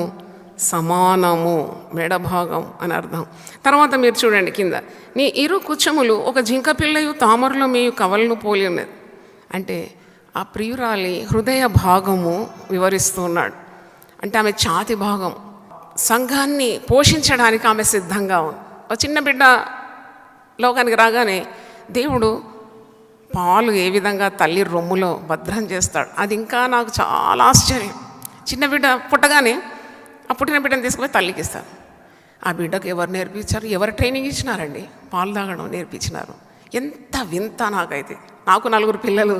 సమానము, మెడభాగం అని అర్థం. తర్వాత మీరు చూడండి కింద, నీ ఇరు కుచములు ఒక జింక పిల్లయు తామరలో మీ కవలను పోలి ఉన్నది. అంటే ఆ ప్రియురాలి హృదయ భాగము వివరిస్తూ ఉన్నాడు. అంటే ఆమె ఛాతి భాగం. సంఘాన్ని పోషించడానికి ఆమె సిద్ధంగా ఉంది. ఒక చిన్న బిడ్డ లోకానికి రాగానే దేవుడు పాలు ఏ విధంగా తల్లి రొమ్ములో భద్రం చేస్తాడు, అది ఇంకా నాకు చాలా ఆశ్చర్యం. చిన్న బిడ్డ పుట్టగానే ఆ పుట్టిన బిడ్డను తీసుకుపోయి తల్లికి ఇస్తారు. ఆ బిడ్డకు ఎవరు నేర్పించారు, ఎవరు ట్రైనింగ్ ఇచ్చినారండి? పాలు తాగడం నేర్పించినారు. ఎంత వింత! నాకైతే, నాకు 4 పిల్లలు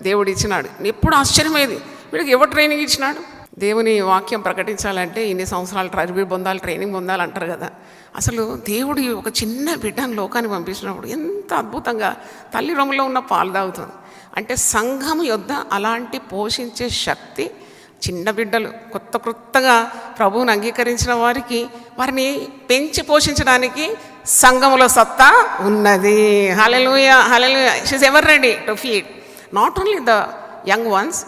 దేవుడు ఇచ్చినాడు. ఎప్పుడు ఆశ్చర్యమేది, వీడికి ఎవరు ట్రైనింగ్ ఇచ్చినాడు? దేవుని వాక్యం ప్రకటించాలంటే ఇన్ని సంవత్సరాలు ట్రైనింగ్ పొందాలి అంటారు కదా. అసలు దేవుడు ఒక చిన్న బిడ్డను లోకాన్ని పంపించినప్పుడు ఎంత అద్భుతంగా తల్లి రొమ్ములో ఉన్న పాలు తాగుతుంది. అంటే సంఘం యొద్ద అలాంటి పోషించే శక్తి, చిన్న బిడ్డలు కొత్తగా ప్రభువుని అంగీకరించిన వారిని పెంచి పోషించడానికి సంఘములో సత్తా ఉన్నది. Hallelujah, hallelujah. She is ever ready to feed not only the young ones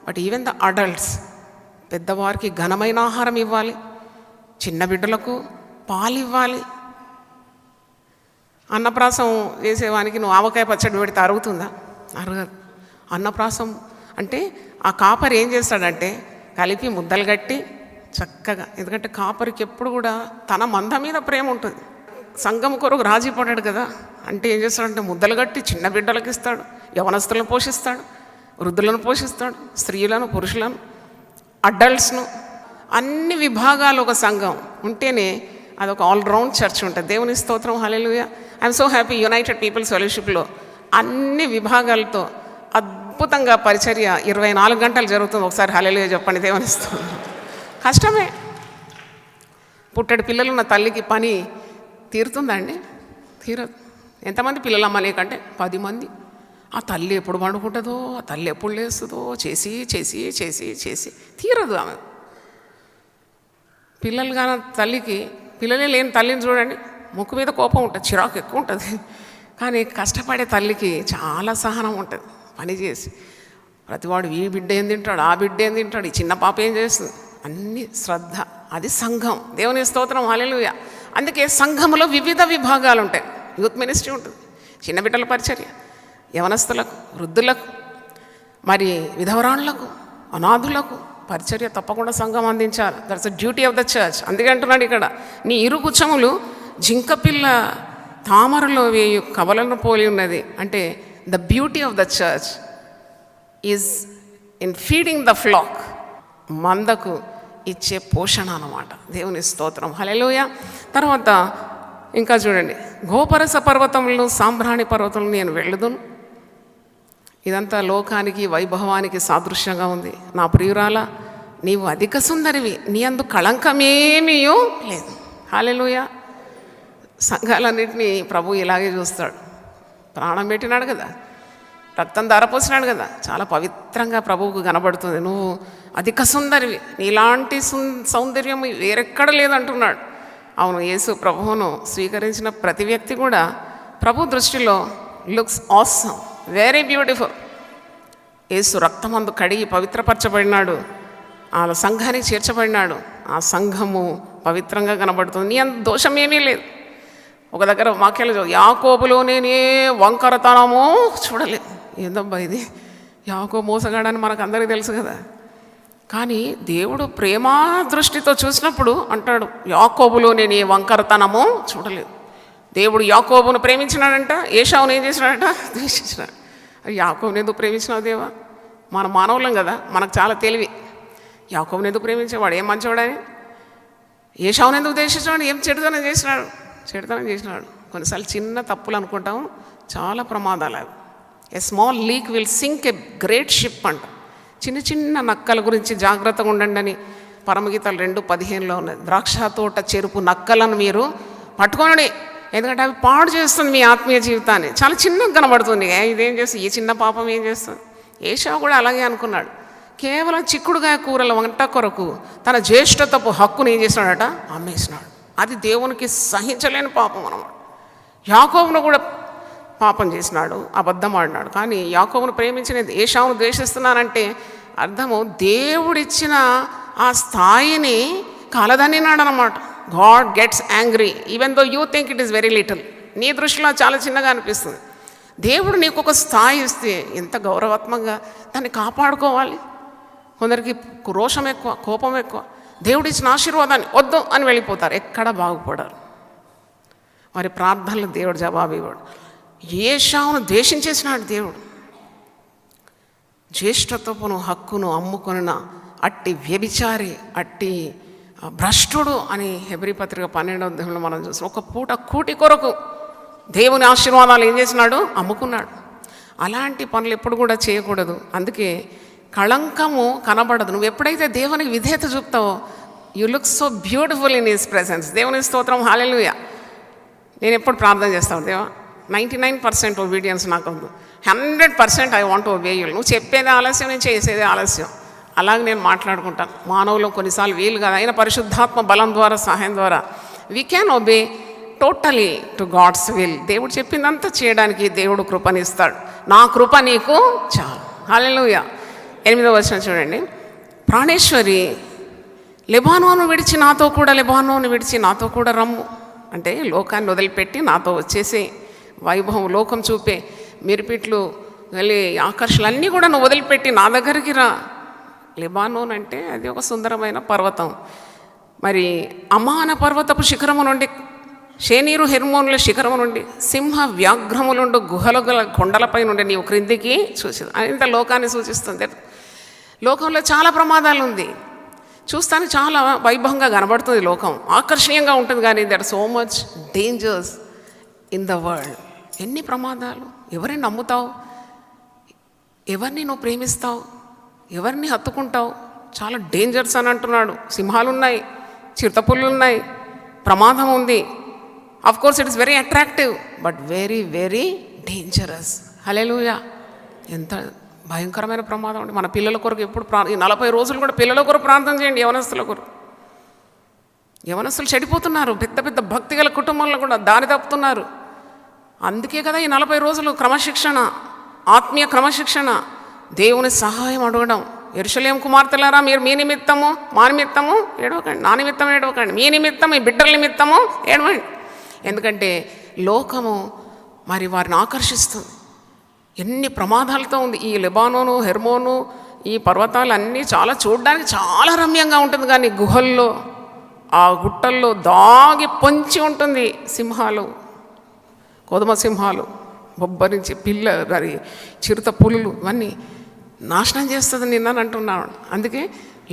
but even the adults. పెద్దవారికి ఘనమైన ఆహారం ఇవ్వాలి, చిన్న బిడ్డలకు పాలు ఇవ్వాలి. అన్నప్రాసం చేసేవానికి నువ్వు ఆవకాయ పచ్చడి పెడితే అరుగుతుందా? అరగదు. అన్నప్రాసం అంటే ఆ కాపరి ఏం చేస్తాడంటే కలిపి ముద్దలు కట్టి చక్కగా, ఎందుకంటే కాపరికి ఎప్పుడు కూడా తన మంద మీద ప్రేమ ఉంటుంది. సంఘం కొరకు రాజీ పడాడు కదా. అంటే ఏం చేస్తాడంటే ముద్దలు కట్టి చిన్న బిడ్డలకు ఇస్తాడు, యవనస్తులను పోషిస్తాడు, వృద్ధులను పోషిస్తాడు, స్త్రీలను, పురుషులను, అడల్ట్స్ను, అన్ని విభాగాలు ఒక సంఘం ఉంటేనే అదొక ఆల్రౌండ్ చర్చ్ ఉంటుంది. దేవుని స్తోత్రం, hallelujah. I'm so happy United People's ఫెలోషిప్లో అన్ని విభాగాలతో అద్భుతంగా పరిచర్య 24 గంటలు జరుగుతుంది. ఒకసారి హల్లెలూయా చెప్పండి. దేవుని స్తోత్రం. కష్టమే. పుట్టడి పిల్లలున్న తల్లికి పని తీరుతుందండి? తీరదు. ఎంతమంది పిల్లలమ్మ లేకంటే 10 మంది. ఆ తల్లి ఎప్పుడు పండుకుంటుందో, ఆ తల్లి ఎప్పుడు లేస్తుందో, చేసి చేసి చేసి చేసి తీరదు ఆమె. పిల్లలు కాని తల్లికి, పిల్లలే లేని తల్లిని చూడండి, ముక్కు మీద కోపం ఉంటుంది, చిరాకు ఎక్కువ ఉంటుంది. కానీ కష్టపడే తల్లికి చాలా సహనం ఉంటుంది. పని చేసి ప్రతివాడు ఈ బిడ్డ ఏం తింటాడు, ఆ బిడ్డ ఏం తింటాడు, ఈ చిన్న పాప ఏం చేస్తుంది, అన్ని శ్రద్ధ. అది సంఘం. దేవుని స్తోత్రం, హల్లెలూయా. అందుకే సంఘంలో వివిధ విభాగాలు ఉంటాయి. యూత్ మినిస్ట్రీ ఉంటుంది, చిన్న బిడ్డల పరిచర్య, యవనస్తులకు, వృద్ధులకు, మరి విధవరాళ్లకు, అనాథులకు పరిచర్య తప్పకుండా సంఘం అందించాలి. That's the duty of the church. అందుకే అంటున్నాడు ఇక్కడ, నీ ఇరుగుచ్చములు జింకపిల్ల తామరలో వేయు కవలను పోలి ఉన్నది. అంటే the beauty of the church is in feeding the flock. మందకు ఇచ్చే పోషణ అన్నమాట. దేవుని స్తోత్రం, హల్లెలూయా. తర్వాత ఇంకా చూడండి, గోపరస పర్వతములను సాంబ్రాణి పర్వతములను నేను వెళ్ళదును. ఇదంతా లోకానికి, వైభవానికి సాదృశ్యంగా ఉంది. నా ప్రియురాల, నీవు అధిక సుందరివి, నీ అందు కళంకమేమీ లేదు. హల్లెలూయా. సంఘాలన్నింటినీ ప్రభు ఇలాగే చూస్తాడు. ప్రాణం పెట్టినాడు కదా, రక్తం ధారపోసినాడు కదా, చాలా పవిత్రంగా ప్రభువుకు కనబడుతుంది. నువ్వు అధిక సుందరివి, నీలాంటి సౌందర్యం వేరెక్కడ లేదంటున్నాడు. అవును, యేసు ప్రభువును స్వీకరించిన ప్రతి వ్యక్తి కూడా ప్రభు దృష్టిలో లుక్స్ ఆసమ్, వెరీ బ్యూటిఫుల్. యేసు రక్తమందు కడిగి పవిత్రపరచబడినాడు, ఆ సంఘానికి చేర్చబడినాడు. ఆ సంఘము పవిత్రంగా కనబడుతుంది. నీ అంత దోషం ఏమీ లేదు. ఒక దగ్గర వాక్యాలు, యాకోబులో నేనే వంకరతనమో చూడలేదు. ఏందబ్బా ఇది, యాకోబు మోసగాడని మనకు అందరికీ తెలుసు కదా. కానీ దేవుడు ప్రేమా దృష్టితో చూసినప్పుడు అంటాడు, యాకోబులో నేను ఏ వంకరతనమో చూడలేదు. దేవుడు యాకోబును ప్రేమించినాడంట, ఏశావును ఏం చేసినాడంట, ద్వేషించినాడు. యాకోబుని ఎందుకు ప్రేమించినావు దేవా? మన మానవులం కదా, మనకు చాలా తెలివి. యాకోబుని ఎందుకు ప్రేమించేవాడు, ఏం మంచివాడని. ఏశావును ఎందుకు ద్వేషించాడు, ఏం చెడుతనం చేసినాడు. కొన్నిసార్లు చిన్న తప్పులు అనుకుంటాం, చాలా ప్రమాదాలు అవి. A small leak will sink a great ship అంట. చిన్న చిన్న నక్కల గురించి జాగ్రత్తగా ఉండండి అని పరమగీతాలు 2:15లో ఉన్నది. ద్రాక్ష తోట చెరుపు నక్కలను మీరు పట్టుకోండి, ఎందుకంటే అవి పాడు చేస్తుంది మీ ఆత్మీయ జీవితాన్ని. చాలా చిన్నగా కనబడుతుంది. ఇదేం చేస్తుంది, ఈ చిన్న పాపం ఏం చేస్తుంది. ఏశావు కూడా అలాగే అనుకున్నాడు. కేవలం చిక్కుడుగాయ కూరల వంట కొరకు తన జ్యేష్ఠతపు హక్కును ఏం చేసినాడట, అమ్మేసినాడు. అది దేవునికి సహించలేని పాపం అన్నమాట. యాకోబును కూడా పాపం చేసినాడు, అబద్ధం ఆడినాడు. కానీ యాకోబును ప్రేమించిన ఏశావును ద్వేషిస్తున్నానంటే అర్థము దేవుడిచ్చిన ఆ స్థాయిని కాలదన్నినాడు అన్నమాట. God gets angry even though you think it is very little. నీ దృష్టిలో చాలా చిన్నగా అనిపిస్తుంది. దేవుడు నీకు ఒక స్థాయి ఇస్తే ఎంత గౌరవాత్మకంగా దాన్ని కాపాడుకోవాలి. కొందరికి రోషం ఎక్కువ, కోపం ఎక్కువ. దేవుడు ఇచ్చిన ఆశీర్వాదాన్ని వద్దు అని వెళ్ళిపోతారు, ఎక్కడ బాగుపడరు. వారి ప్రార్థనలు దేవుడు జవాబు ఇవ్వడు. ఏశావును ద్వేషించేసినాడు దేవుడు. జ్యేష్ఠత్వపును హక్కును అమ్ముకొనిన అట్టి వ్యభిచారి, అట్టి భ్రష్టుడు అని హెబ్రీ పత్రిక 12వ అధ్యాయంలో మనం చూస్తాం. ఒక పూట కూటి కొరకు దేవుని ఆశీర్వాదాలు ఏం చేసినాడు? అమ్ముకున్నాడు. అలాంటి పనులు ఎప్పుడు కూడా చేయకూడదు. అందుకే కళంకము కనబడదు. నువ్వు ఎప్పుడైతే దేవునికి విధేయత చూపుతావో, you look so beautiful in his presence. దేవుని స్తోత్రం, హల్లెలూయా. నేను ఎప్పుడు ప్రార్థన చేస్తాను, దేవా 99% ఒబీడియన్స్ నాకు వద్దు, 100% ఐ వాంట్ ఒబే యు. నువ్వు చెప్పేది ఆలస్యం, నేను చేసేది ఆలస్యం. అలాగే నేను మాట్లాడుకుంటాను. మానవులు కొన్నిసార్లు వీలు కాదు, అయినా పరిశుద్ధాత్మ బలం ద్వారా, సహాయం ద్వారా we can obey totally to God's will. దేవుడు చెప్పిందంతా చేయడానికి దేవుడు కృపనిస్తాడు. నా కృప నీకు చాలు. హల్లెలూయా. 8వ వచనం చూడండి. ప్రాణేశ్వరి, లెబానోను విడిచి నాతో కూడా, లెబానోను విడిచి నాతో కూడా రమ్ము. అంటే లోకాన్ని వదిలిపెట్టి నాతో వచ్చేసి, వైభవం లోకం చూపే మిరిపిట్లు వెళ్ళి ఆకర్షణలు అన్నీ కూడా నువ్వు వదిలిపెట్టి నా దగ్గరికి రా. లెబానోన్ అంటే అది ఒక సుందరమైన పర్వతం. మరి అమాన పర్వతపు శిఖరము నుండి, షేనీరు హెర్మోనుల శిఖరము నుండి, సింహ వ్యాఘ్రములుండు గుహలు గల కొండలపై నుండి నీవు క్రిందికి చూసి, ఇంత లోకాన్ని సూచిస్తుంది. లోకంలో చాలా ప్రమాదాలు ఉంది, చూస్తానికి చాలా వైభవంగా కనబడుతుంది లోకం, ఆకర్షణీయంగా ఉంటుంది. కానీ there so much dangers in the world. ఎన్ని ప్రమాదాలు! ఎవరిని నమ్ముతావు? ఎవరిని నువ్వు ప్రేమిస్తావు? ఎవరిని హత్తుకుంటావు? చాలా డేంజర్స్ అని అంటున్నాడు. సింహాలు ఉన్నాయి, చిరుతపుళ్ళు ఉన్నాయి, ప్రమాదం ఉంది. Of course it is very attractive, but very very dangerous. Hallelujah. ఎంత భయంకరమైన ప్రమాదం అండి. మన పిల్లల కొరకు ఎప్పుడు ఈ 40 రోజులు కూడా పిల్లల కొరకు ప్రార్థన చేయండి. యవనస్తుల కొరకు. యవనస్తులు చెడిపోతున్నారు. పెద్ద పెద్ద భక్తిగల కుటుంబంలో కూడా దారి తప్పుతున్నారు. అందుకే కదా ఈ 40 రోజులు క్రమశిక్షణ, ఆత్మీయ క్రమశిక్షణ, దేవుని సహాయం అడగడం. యెరూషలేము కుమార్తెలారా, మీరు మీ నిమిత్తము, మా నిమిత్తము ఏడవకండి, నా నిమిత్తం ఏడవకండి, మీ నిమిత్తం, మీ బిడ్డల నిమిత్తము ఏడవండి. ఎందుకంటే లోకము మరి వారిని ఆకర్షిస్తుంది. ఎన్ని ప్రమాదాలతో ఉంది ఈ లెబానోను, హెర్మోను, ఈ పర్వతాలు అన్నీ చాలా చూడడానికి చాలా రమ్యంగా ఉంటుంది. కానీ గుహల్లో, ఆ గుట్టల్లో దాగి పొంచి ఉంటుంది సింహాలు, కొదమ సింహాలు, బొబ్బరించి పిల్ల మరి చిరుత పులులు, ఇవన్నీ నాశనం చేస్తుంది నిన్నని అంటున్నాడు. అందుకే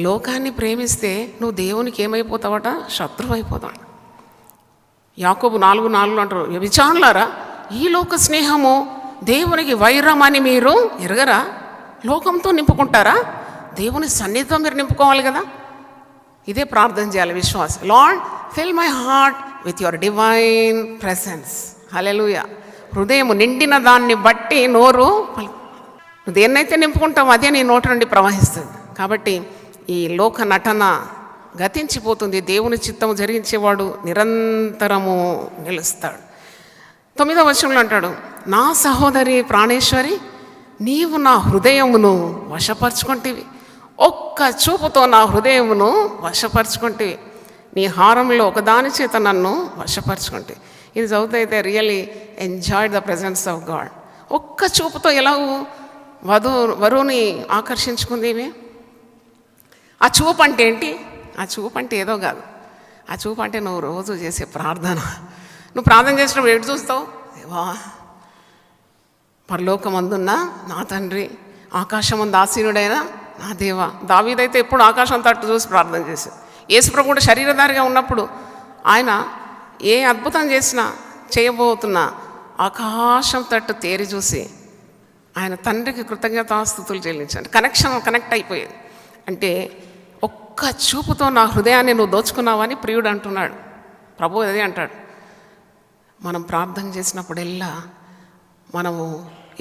లోకాన్ని ప్రేమిస్తే నువ్వు దేవునికి ఏమైపోతావట? శత్రువు అయిపోతావు. యాకోబు 4:4 అంటారు, విచారణలారా, ఈ లోక స్నేహము దేవునికి వైరం అని మీరు ఎరగరా? లోకంతో నింపుకుంటారా? దేవుని సన్నిధితో మీరు నింపుకోవాలి కదా. ఇదే ప్రార్థన చేయాలి విశ్వాసం. Lord, fill my heart with your divine presence. Hallelujah. హృదయం నిండిన దాన్ని బట్టి నోరు నువ్వు దేన్నైతే నింపుకుంటావు అదే నీ నోటి నుండి ప్రవహిస్తుంది. కాబట్టి ఈ లోక నటన గతించిపోతుంది. దేవుని చిత్తము జరిగించేవాడు నిరంతరము నిలుస్తాడు. 9వ వచనంలో అంటాడు, నా సహోదరి ప్రాణేశ్వరి, నీవు నా హృదయమును వశపరుచుకుంటేవి. ఒక్క చూపుతో నా హృదయమును వశపరుచుకుంటేవి. నీ హారంలో ఒకదాని చేత నన్ను వశపరుచుకుంటే. ఇది చదువుతైతే really enjoyed the presence of God. ఒక్క చూపుతో ఎలాగూ వరువుని ఆకర్షించుకుంది ఈమె. ఆ చూపు అంటే ఏంటి? ఆ చూపు అంటే ఏదో కాదు. ఆ చూపు అంటే నువ్వు రోజు చేసే ప్రార్థన. నువ్వు ప్రార్థన చేసినప్పుడు ఎటు చూస్తావు? దేవా, పరలోకమందున్న నా తండ్రి, ఆకాశమందు ఆసీనుడైన నా దేవా. దావీదైతే ఎప్పుడు ఆకాశం తట్టు చూసి ప్రార్థన చేశాడు. యేసుప్రభువు కూడా శరీరధారిగా ఉన్నప్పుడు ఆయన ఏ అద్భుతం చేసినా, చేయబోతున్నా ఆకాశం తట్టు తేరి చూసి ఆయన తండ్రికి కృతజ్ఞతాస్తుతులు చెల్లించాడు. కనెక్ట్ అయిపోయేది. అంటే ఒక్క చూపుతో నా హృదయాన్ని నువ్వు దోచుకున్నావని ప్రియుడు అంటున్నాడు. ప్రభు అదే అంటాడు. మనం ప్రార్థన చేసినప్పుడెల్లా మనము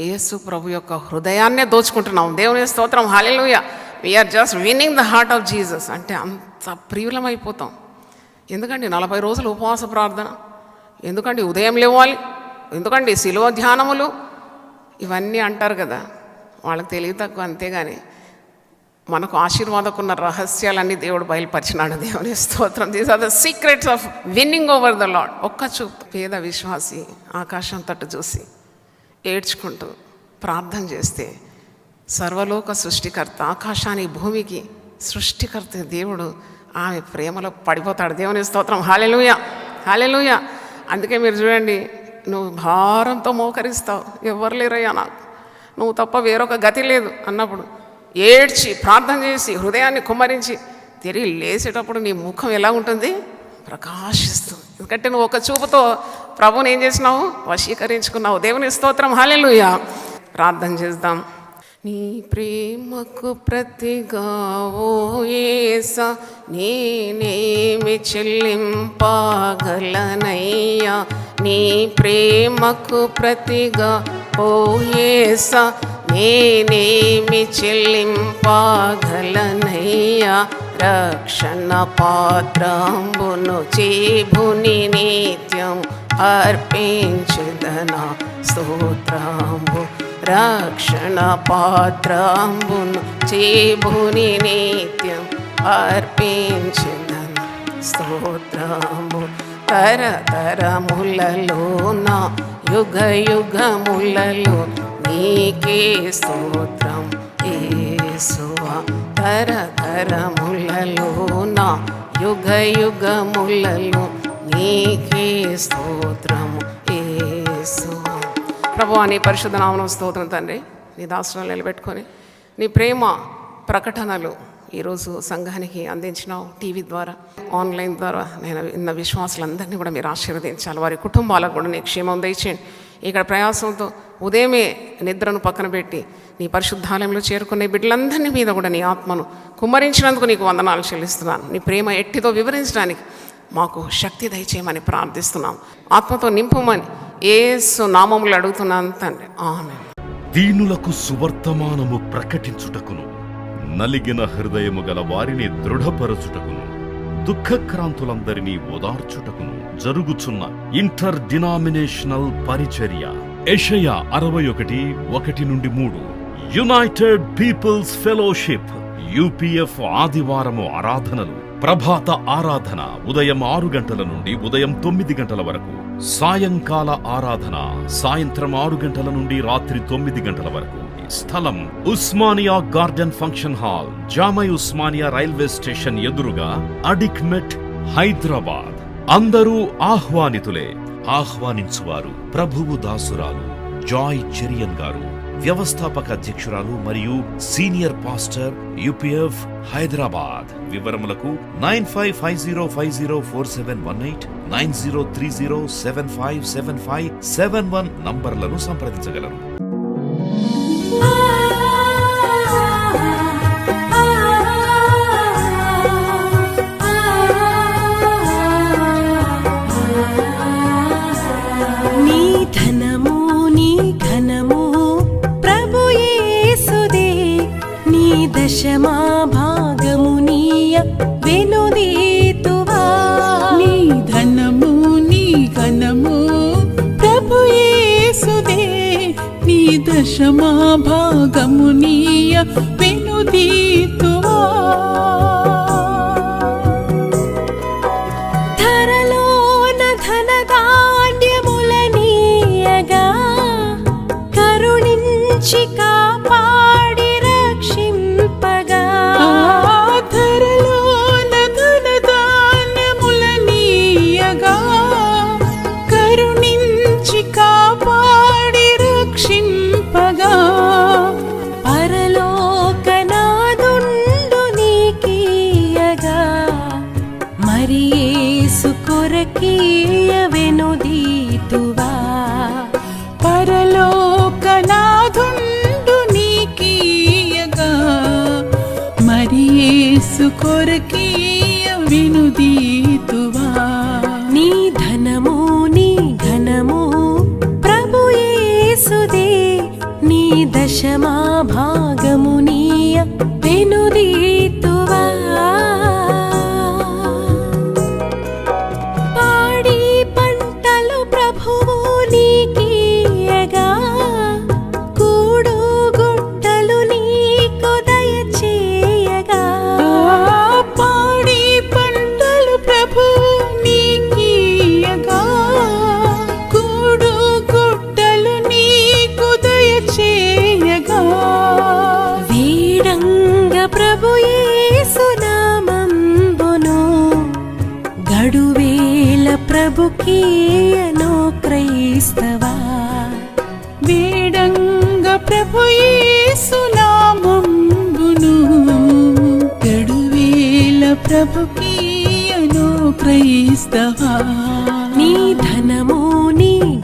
యేసు ప్రభు యొక్క హృదయాన్నే దోచుకుంటున్నాం. దేవుని స్తోత్రం, hallelujah. We're just winning the heart of Jesus. అంటే అంత ప్రియులమైపోతాం. ఎందుకండి 40 రోజులు ఉపవాస ప్రార్థన? ఎందుకండి ఉదయం లేవాలి? ఎందుకండి శిలువ ధ్యానములు? ఇవన్నీ అంటారు కదా, వాళ్ళకి తెలివి తక్కువ. అంతేగాని మనకు ఆశీర్వాదకున్న రహస్యాలన్నీ దేవుడు బయలుపరిచినాడు. దేవుని స్తోత్రం. These are the secrets of winning over the Lord. ఒక్క చూపు పేద విశ్వాసి ఆకాశం తట్టు చూసి ఏడ్చుకుంటూ ప్రార్థన చేస్తే సర్వలోక సృష్టికర్త, ఆకాశానికి భూమికి సృష్టికర్త దేవుడు ఆమె ప్రేమలో పడిపోతాడు. దేవుని స్తోత్రం. హల్లెలూయా, హల్లెలూయా. అందుకే మీరు చూడండి, నువ్వు భారంతో మోకరిస్తావు, ఎవరు లేరయ్యా నాకు, నువ్వు తప్ప వేరొక గతి లేదు అన్నప్పుడు ఏడ్చి ప్రార్థన చేసి హృదయాన్ని కుమ్మరించి తిరిగి లేచేటప్పుడు నీ ముఖం ఎలా ఉంటుంది? ప్రకాశిస్తుంది. ఎందుకంటే నువ్వు ఒక చూపుతో ప్రభువుని ఏం చేసినావు? వశీకరించుకున్నావు. దేవుని స్తోత్రం. హల్లెలూయా. ప్రార్థన చేద్దాం. నీ ప్రేమకు ప్రతిగా ఓ యేసా నేనేమి చెల్లింపగలనయ్యా, నీ ప్రేమకు ప్రతిగా ఓ యేసా నేనేమి చెల్లింపగలనయ్యా, రక్షణ పాత్రంబును చేభుని నిత్యం అర్పించుదనా స్తోత్రంబు, రక్షణ పాత్రంబును చేభుని నిత్యం అర్పించుదనా స్తోత్రంబు, తరతరములలో నా యుగ యుగములలో నీకే స్తోత్రం యేసువా, తరతరములలో నా యుగ యుగములలో నీకే స్తోత్రము యేసువా. ప్రభువా, నీ పరిశుద్ధ నామమున స్తోత్రం తండ్రి. నీ దాసులను నిలబెట్టుకొని నీ ప్రేమ ప్రకటనలు ఈరోజు సంఘానికి అందించినావు. టీవీ ద్వారా, ఆన్లైన్ ద్వారా నేను విన్న విశ్వాసులందరినీ కూడా మీరు ఆశీర్వదించాలి. వారి కుటుంబాలకు కూడా నీ క్షేమం దయచేయండి. ఇక్కడ ప్రయాసంతో ఉదయమే నిద్రను పక్కన పెట్టి నీ పరిశుద్ధాలయంలో చేరుకునే బిడ్డలందరినీ మీద కూడా నీ ఆత్మను కుమ్మరించినందుకు నీకు వందనాలు చెల్లిస్తున్నాను. నీ ప్రేమ ఎట్టితో వివరించడానికి మాకు శక్తి దయచేయమని ప్రార్థిస్తున్నాం. ఆత్మతో నింపుమని యేసు నామములో అడుగుతున్నాను తండ్రి, ఆమేన్. దీనులకు సువర్తమానము ప్రకటించుటకును, నలిగిన హృదయము గల వారిని దృఢపరచుటకును, దుఃఖక్రాంతులందరినీ ఓదార్చుటకును జరుగుచున్న ఇంటర్ డినామినేషనల్ పరిచర్య. యెషయా 61:1-3. యునైటెడ్ పీపుల్స్ ఫెలోషిప్ యూపీఎఫ్ ఆదివారము ఆరాధనలు. ప్రభాత ఆరాధన ఉదయం 6 గంటల నుండి ఉదయం 9 గంటల వరకు. సాయంకాల ఆరాధన సాయంత్రం 6 గంటల నుండి రాత్రి 9 గంటల వరకు. స్థలం Osmania garden function hall, జామై Osmania railway station ఎదురుగా, అడిక్మెట్, హైదరాబాద్. అందరూ ఆహ్వానితులే. ఆహ్వానించువారు ప్రభువు దాసురాలు జాయ్ చెరియన్ గారు, వ్యవస్థాపక అధ్యక్షురాలు మరియు సీనియర్ పాస్టర్ యూపీఎఫ్ హైదరాబాద్. వివరములకు 9550504718, 9030757571 నంబర్లను సంప్రదించగలరు. దశమా భాగమునీయ వెనుదీతువా, నీ ధనము నీ ఘనము ప్రభు యేసుదే, నీ దశమా భాగమునీయ వెనుదీతువా. ధరలోన ధనధాన్యములనీయగా కరుణించి కాపాడి రక్షింపగా, ధరలోన ధనధాన్యములనీయగా కరుణించి కాపాడి రక్షింపగా, పరలోకనాదుండు నీకీయగా మరి యేసు కొరకీయ వెనుదీతువా, పరలోకనాథుండు నీకీయగా మరి యేసు కొరకీయ వెనుదీతువా. నీ ధనము నీ ఘనము ప్రభు యేసుదే, నీ దశమా భాగమునీయ వెనుదీతువా. పాడి పంటలు ప్రభువు నీకీయగా కూడు గుట్టలు నీకు దయచేయగా, పాడి పంటలు ప్రభు నీకీయగా కూడు గుట్టలు నీకు దయచేయగా, వీడంగ ప్రభుకీయను క్రైస్తవా. వేడంగ ప్రభు యేసు నామంబును గడువేల ప్రభుకీయను క్రైస్తవా. నీ ధనము నీ